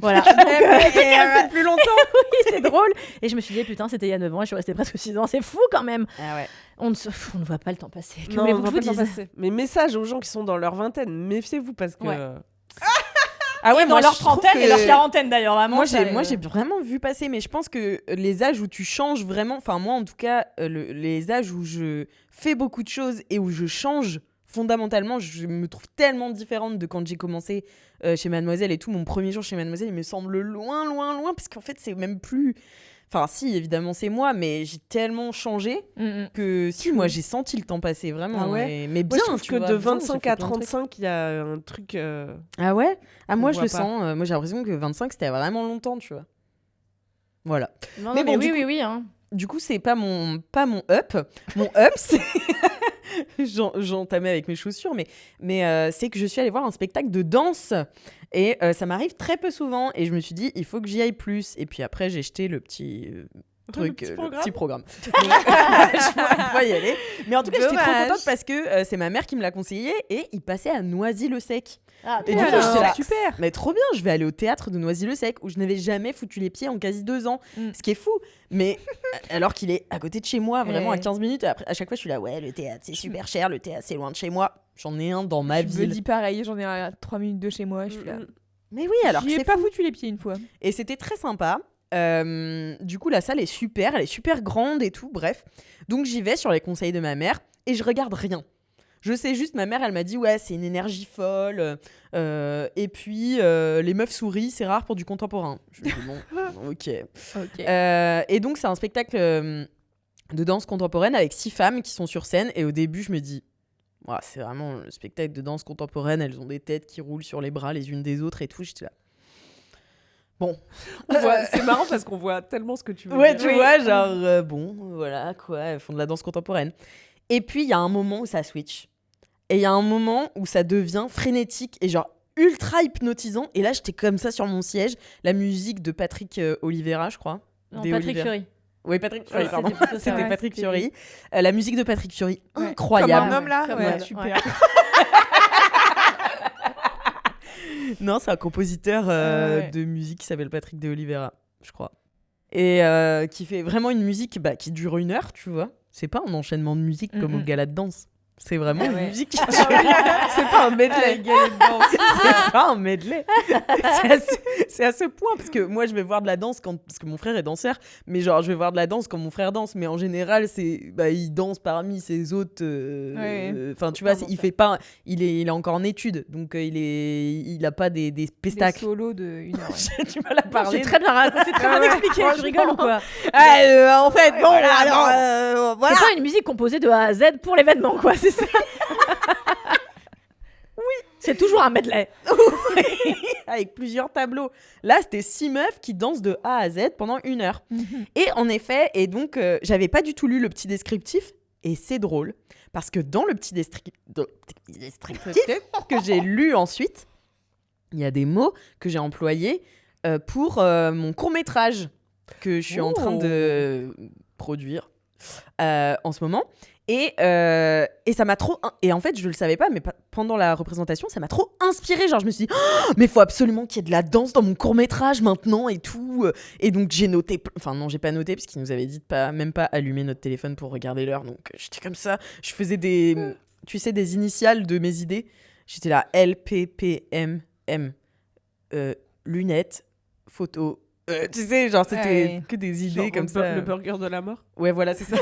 Voilà. Donc, Rester plus longtemps. oui, c'est drôle. Et je me suis dit, putain, c'était il y a 9 ans et je suis restée presque 6 ans. C'est fou quand même. Ah ouais. On ne voit pas le temps passer. Que Non, voulez-vous on que va je pas vous t'en dise? passer. Mais message aux gens qui sont dans leur vingtaine, méfiez-vous parce que. Ouais. Ah ouais, Dans leur trentaine et leur quarantaine d'ailleurs, vraiment. Moi, ça, j'ai vraiment vu passer, mais je pense que les âges où tu changes vraiment, enfin moi en tout cas, les âges où je fais beaucoup de choses et où je change fondamentalement, je me trouve tellement différente de quand j'ai commencé chez Mademoiselle et tout. Mon premier jour chez Mademoiselle, il me semble loin, parce qu'en fait, c'est même plus... Enfin si, évidemment, c'est moi, mais j'ai tellement changé que si, moi, j'ai senti le temps passer, vraiment. Ah ouais mais Moi, bien, je trouve tu que vois, de bien, j'ai 25 fait à plein de trucs. 35, il y a un truc. Ah ouais? Ah moi On je voit le pas. sens, moi j'ai l'impression que 25 c'était vraiment longtemps, tu vois. Voilà. Non, Mais mais bon, oui, du coup- oui. Hein. Du coup, c'est pas mon up. Mon up, c'est j'entamais avec mes chaussures, mais c'est que je suis allée voir un spectacle de danse et ça m'arrive très peu souvent et je me suis dit il faut que j'y aille plus et puis après j'ai jeté le petit truc, petit le programme. petit programme. Donc, je pourrais pas y aller. Mais en tout cas, j'étais trop Dommage. contente parce que c'est ma mère qui me l'a conseillé et il passait à Noisy-le-Sec. Ah, Et du putain, coup, j'étais là, super. mais trop bien, je vais aller au théâtre de Noisy-le-Sec où je n'avais jamais foutu les pieds en quasi 2 ans. Ce qui est fou. Mais alors qu'il est à côté de chez moi, vraiment à Ouais. 15 minutes. Et après, à chaque fois, je suis là, ouais, le théâtre, c'est super cher, le théâtre, c'est loin de chez moi. J'en ai un dans ma Je me ville. dis pareil, j'en ai à 3 minutes de chez moi. Je suis là. Mais oui, alors que J'y ai c'est pas fou. foutu les pieds une fois. Et c'était très sympa. Du coup, la salle est super, elle est super grande et tout, bref. Donc j'y vais sur les conseils de ma mère et je regarde rien. Je sais juste, ma mère, elle m'a dit, ouais, c'est une énergie folle. Et puis, les meufs souris, c'est rare pour du contemporain. Je me dis, bon, ok. Et donc, c'est un spectacle de danse contemporaine avec 6 femmes qui sont sur scène. Et au début, je me dis, ouah, c'est vraiment le spectacle de danse contemporaine. Elles ont des têtes qui roulent sur les bras les unes des autres et tout. J'étais là. Bon. C'est marrant parce qu'on voit tellement ce que tu veux Ouais, dire. tu vois, genre, bon, voilà, quoi, elles font de la danse contemporaine. Et puis, il y a un moment où ça switch. Et il y a un moment où ça devient frénétique et genre ultra hypnotisant. Et là, j'étais comme ça sur mon siège. La musique de Patrick Olivera, je crois. Non, Des Patrick Olivera. Fury. Oui, Patrick Fury, Ouais, pardon. c'était plutôt ça, C'était ouais, Patrick c'était Fury. La musique de Patrick Fury, Ouais. incroyable. Comme un homme là. Comme Ouais, un- super. Non, c'est un compositeur Ouais. de musique qui s'appelle Patrick de Oliveira, je crois. Et qui fait vraiment une musique qui dure 1 heure, tu vois. C'est pas un enchaînement de musique comme au gala de danse. C'est vraiment une musique qui dure 1 heure. C'est pas un medley. C'est pas un medley. C'est à ce point, parce que moi, je vais voir de la danse parce que mon frère est danseur, mais genre, je vais voir de la danse quand mon frère danse, mais en général, il danse parmi ses autres. Enfin, tu vois, il fait pas. Il est encore en études, donc il a pas des Des pestacles. solos de 1 heure. Ouais. J'ai du mal à parler. C'est très bien raconté, c'est très bien expliqué. Tu rigoles ou quoi? En fait, bon, alors, voilà. C'est pas une musique composée de A à Z pour l'événement, quoi, c'est ça. C'est toujours un medley. avec plusieurs tableaux. Là, c'était 6 meufs qui dansent de A à Z pendant 1 heure. Et en effet, et donc, j'avais pas du tout lu le petit descriptif, et c'est drôle, parce que dans le petit descriptif que j'ai lu ensuite, il y a des mots que j'ai employés pour mon court-métrage que je suis en train de produire en ce moment. Et ça m'a trop... Et en fait, je le savais pas, mais pendant la représentation, ça m'a trop inspirée. Genre, je me suis dit, oh, mais il faut absolument qu'il y ait de la danse dans mon court-métrage maintenant et tout. Et donc, j'ai noté... Enfin, non, j'ai pas noté, parce qu'ils nous avaient dit de même pas allumer notre téléphone pour regarder l'heure. Donc, j'étais comme ça. Je faisais des... Tu sais, des initiales de mes idées. J'étais là, L, P, P, M, M. Lunettes, photos... tu sais, genre, c'était que des idées Genre comme ça. Le burger de la mort. Ouais, voilà, c'est ça.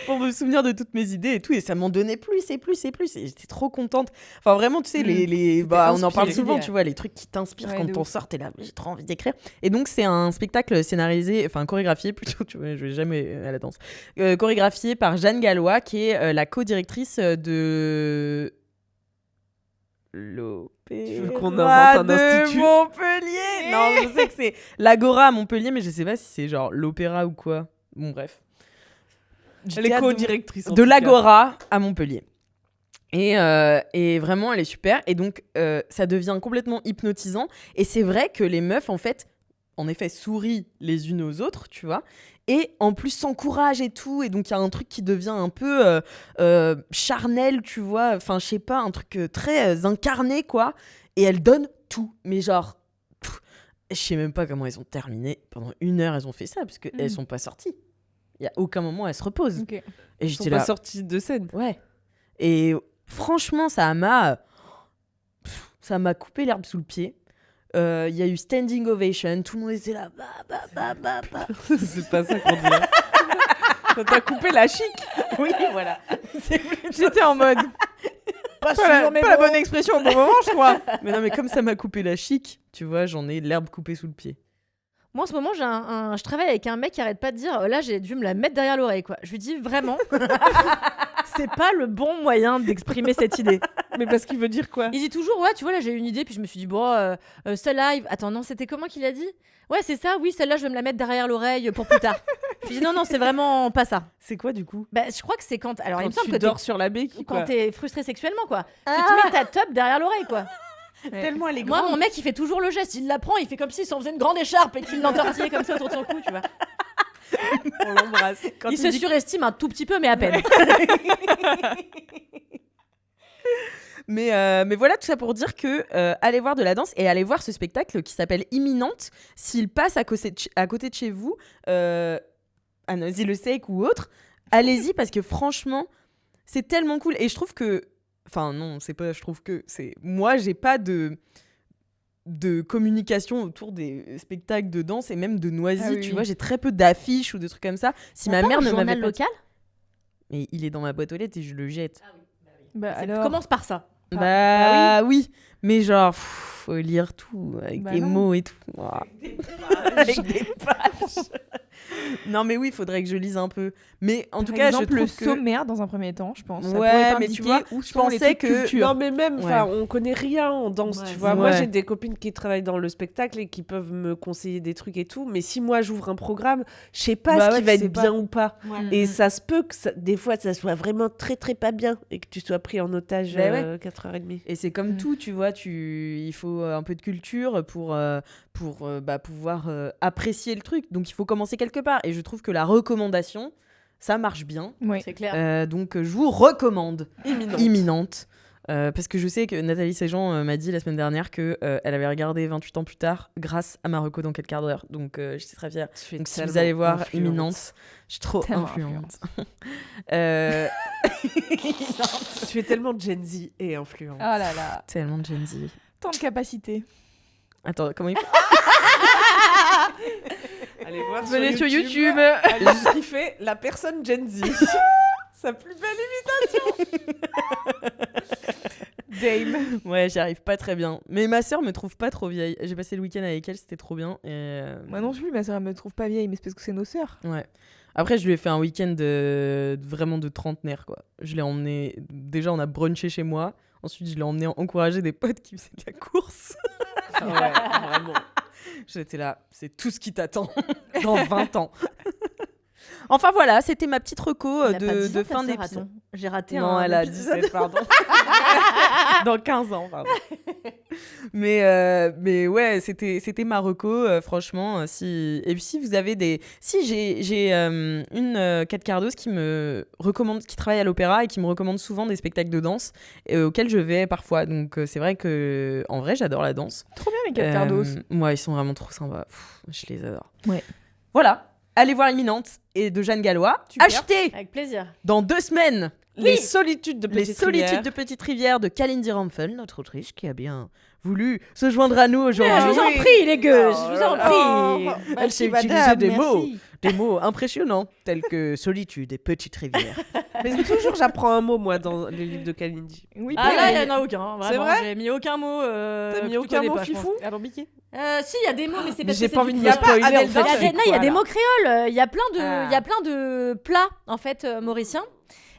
Pour me souvenir de toutes mes idées et tout. Et ça m'en donnait plus et plus et plus. Et j'étais trop contente. Enfin, vraiment, tu sais, on en parle souvent, tu vois, les trucs qui t'inspirent quand t'en sors, t'es là, j'ai trop envie d'écrire. Et donc, c'est un spectacle scénarisé, enfin, chorégraphié plutôt, tu vois, je vais jamais à la danse. Chorégraphié par Jeanne Gallois, qui est la co-directrice de... Tu veux qu'on invente un institut Montpellier. Non, je sais que c'est l'Agora à Montpellier, mais je sais pas si c'est genre l'Opéra ou quoi. Bon, bref. Elle est co-directrice. De l'Agora à Montpellier. Et vraiment, elle est super. Et donc, ça devient complètement hypnotisant. Et c'est vrai que les meufs, en effet, sourient les unes aux autres, tu vois. Et en plus, s'encouragent et tout. Et donc, il y a un truc qui devient un peu charnel, tu vois. Enfin, je sais pas, un truc très incarné, quoi. Et elles donnent tout. Mais genre, je sais même pas comment elles ont terminé. Pendant 1 heure, elles ont fait ça, parce qu'elles sont pas sorties. Il y a aucun moment, elles se reposent. Ok. Et Ils sont pas sortis de scène. Ouais. Et franchement, ça m'a coupé l'herbe sous le pied. Il y a eu standing ovation, tout le monde était là. C'est pas ça qu'on dit. Ça t'a coupé la chic. Oui, voilà. J'étais en mode. Pas Pas la bonne expression au bon moment, je crois. Mais non, mais comme ça m'a coupé la chic, tu vois, j'en ai l'herbe coupée sous le pied. Moi, en ce moment, je travaille avec un mec qui arrête pas de dire là, j'ai dû me la mettre derrière l'oreille, quoi. Je lui dis vraiment, c'est pas le bon moyen d'exprimer cette idée. Mais parce qu'il veut dire quoi? Il dit toujours, ouais, tu vois, là, j'ai une idée, puis je me suis dit, bon, celle-là, attends, non, c'était comment qu'il a dit? Ouais, c'est ça, oui, celle-là, je vais me la mettre derrière l'oreille pour plus tard. Je lui dis, non, c'est vraiment pas ça. C'est quoi, du coup? Bah, je crois que c'est quand. Alors, il me Quand semble tu que dors sur la béquille, quand quoi. t'es frustré sexuellement, quoi. Tu te mets ta top derrière l'oreille, quoi. Tellement elle est Moi, grande. mon mec, il fait toujours le geste. Il la prend, il fait comme s'il s'en faisait une grande écharpe et qu'il l'entortillait comme ça autour de son cou, tu vois. On l'embrasse. Quand Il se dit- surestime un tout petit peu, mais à peine. Mais voilà, tout ça pour dire que allez voir de la danse et allez voir ce spectacle qui s'appelle Imminente. S'il passe à côté de chez vous, à Noisy-le-Sec ou autre, allez-y parce que franchement, c'est tellement cool. Et je trouve que... Enfin non, c'est pas... Je trouve que c'est... Moi, j'ai pas de communication autour des spectacles de danse et même de Noisy, Ah oui, tu oui. vois, j'ai très peu d'affiches ou de trucs comme ça. Si ma mère ne m'avait journal pas... local. Mais il est dans ma boîte aux lettres et je le jette. Bah C'est- alors. Commence par ça. Bah oui, mais genre, faut lire tout avec Bah des non. mots et tout. Ouah. Avec des pages. Non mais oui, il faudrait que je lise un peu. Mais en tout Par cas, exemple, je trouve le que... sommaire dans un premier temps, je pense. Ça Ouais, pourrait mais tu t'indiquer vois, où je sont les pensais trucs que- culture. Non mais même, on connaît rien en danse, Ouais, tu vois. c'est Moi vrai. j'ai des copines qui travaillent dans le spectacle et qui peuvent me conseiller des trucs et tout. Mais si moi j'ouvre un programme, je sais pas Bah ce ouais, qui va tu sais être pas. bien ou pas. Mm, Et mm. ça se peut que des fois ça soit vraiment très très pas bien et que tu sois pris en otage Bah ouais. 4h30. Et c'est comme Mm. tout, tu vois, il faut un peu de culture pour pouvoir apprécier le truc. Donc il faut commencer quelque part. Et je trouve que la recommandation, ça marche bien. Oui. C'est clair. Donc je vous recommande Imminente. Parce que je sais que Nathalie Séjean m'a dit la semaine dernière qu'elle avait regardé 28 ans plus tard grâce à ma reco dans quel quart d'heure. Donc j'étais très fière. Donc si vous allez voir Imminente, je suis trop Tellement influente. Tu es tellement Gen Z et influent. Ah là là, Tellement de Gen Z. tant de capacité. Attends, comment il faut Allez voir Venez sur YouTube. Allez kiffer la personne Gen Z. Sa plus belle Dame. Ouais, j'y arrive pas très bien. Mais ma sœur me trouve pas trop vieille. J'ai passé le week-end avec elle, c'était trop bien. Et Moi non plus, ma soeur me trouve pas vieille, mais c'est parce que c'est nos sœurs. Ouais. Après, je lui ai fait un week-end vraiment de trentenaire, quoi. Je l'ai emmené... Déjà, on a brunché chez moi. Ensuite, je l'ai emmené encourager des potes qui faisaient de la course. Ouais, vraiment. J'étais là, c'est tout ce qui t'attend dans 20 ans. Enfin voilà, c'était ma petite reco Elle a pas 10 de ans, ta fin sœur, d'épisode. attends. J'ai raté Non, un elle a épisode. 17, pardon. Dans 15 ans, pardon. Mais ouais, c'était ma reco, franchement. Si... Et puis si vous avez des... Si j'ai une Kat Cardos qui me recommande, qui travaille à l'opéra et qui me recommande souvent des spectacles de danse auxquels je vais parfois. Donc c'est vrai que en vrai, j'adore la danse. Trop bien les Kat Cardos. Ouais, ils sont vraiment trop sympas. Pff, je les adore. Ouais. Voilà. Allez voir Imminente et de Jeanne Gallois. Super. Achetez Avec plaisir. dans 2 semaines Les solitudes de les Petite solitudes Rivière. de Petite Rivière de Kalindi Rampfel, notre Autriche, qui a bien voulu se joindre à nous aujourd'hui. Je vous en prie, les gueux, je vous en prie. Elle sait utiliser des mots impressionnants, tels que solitude et Petite Rivière. Mais toujours, j'apprends un mot, moi, dans les livres de Kalindi. Oui, Ah là, pareil. il n'y en a aucun. C'est Vraiment, vrai j'ai mis aucun mot. T'as mis que tu aucun connais mot pas, je pense. fifou Alambiqué. Si, il y a des mots, mais c'est Mais parce j'ai que pas c'est envie du de me créole. spoiler, en Adèle fait. Dark, je fais Non, il y a quoi, des là mots créoles. Il y a plein Ah. de plats, en fait, mauriciens.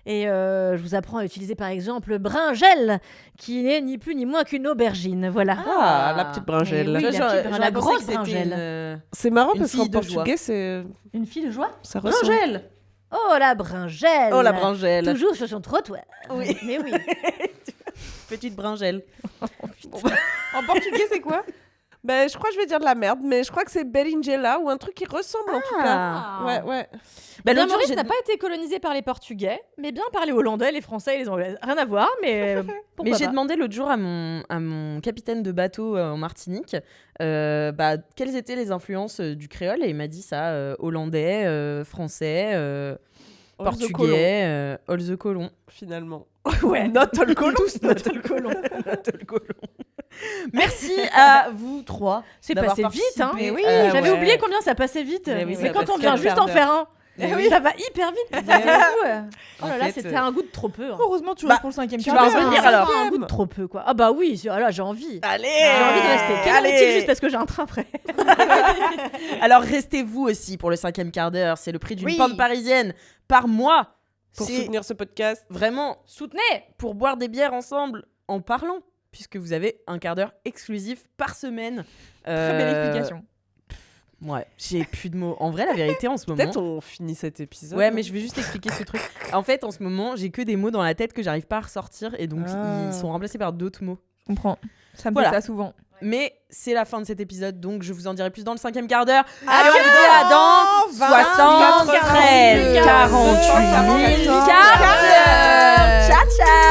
Et je vous apprends à utiliser, par exemple, bringelle, qui n'est ni plus ni moins qu'une aubergine. Voilà. Ah, la petite bringelle. Oui, J'aurais- la j'aurais la pensé grosse que c'était bringelle. C'est marrant Une parce qu'en fille de joie. portugais, c'est... Une fille de joie. ça ressemble. Bringelle. Oh, la bringelle. Oh, la bringelle. Toujours sur son trottoir. Oui. Mais oui. Petite bringelle. En portugais, c'est quoi? Ben, je crois que je vais dire de la merde, mais je crois que c'est berinjela ou un truc qui ressemble en tout cas. Ah. Ouais, ouais. Bah, Bien, l'autre jour, Maurice j'ai- n'a pas été colonisé par les Portugais, mais bien par les Hollandais, les Français et les Anglais. Rien à voir, mais Mais pourquoi j'ai pas. demandé l'autre jour à mon capitaine de bateau en Martinique quelles étaient les influences du créole et il m'a dit ça hollandais, français, All the colon, portugais, all the colon. finalement. Ouais, Not all colon. tous notre colon. All colon. Merci à vous trois. C'est d'avoir passé vite, hein. participé. Mais oui, J'avais ouais. oublié combien ça passait vite. Mais oui, Mais ça quand passe on vient quart juste en d'heure. faire un, Mais oui. ça va hyper vite. Putain, c'est fou. Oh En là là, fait, c'était un goût de trop peu. hein. Heureusement, tu Bah, restes pour le 5e tu quart vas d'heure. revenir, C'est alors. un goût de trop peu, quoi. Ah bah oui, là j'ai envie. Allez, J'ai envie de rester. Quelle heure est-il juste parce que j'ai un train prêt. Alors restez-vous aussi pour le 5e quart d'heure. C'est le prix d'une Oui. pomme parisienne par mois. Pour C'est soutenir ce podcast. vraiment Soutenez. pour boire des bières ensemble en parlant, puisque vous avez un quart d'heure exclusif par semaine. Très belle explication. Ouais, j'ai plus de mots. En vrai, la vérité, en ce moment... Peut-être on finit cet épisode. Ouais, mais je vais juste expliquer ce truc. En fait, en ce moment, j'ai que des mots dans la tête que j'arrive pas à ressortir et donc Ah. ils sont remplacés par d'autres mots. Je comprends. Ça me Voilà. fait ça souvent. Mais c'est la fin de cet épisode, donc je vous en dirai plus dans le 5e quart d'heure. Allez, Allez, on vous dit à dans 73 48 000 quarts d'heure. Ciao, ciao.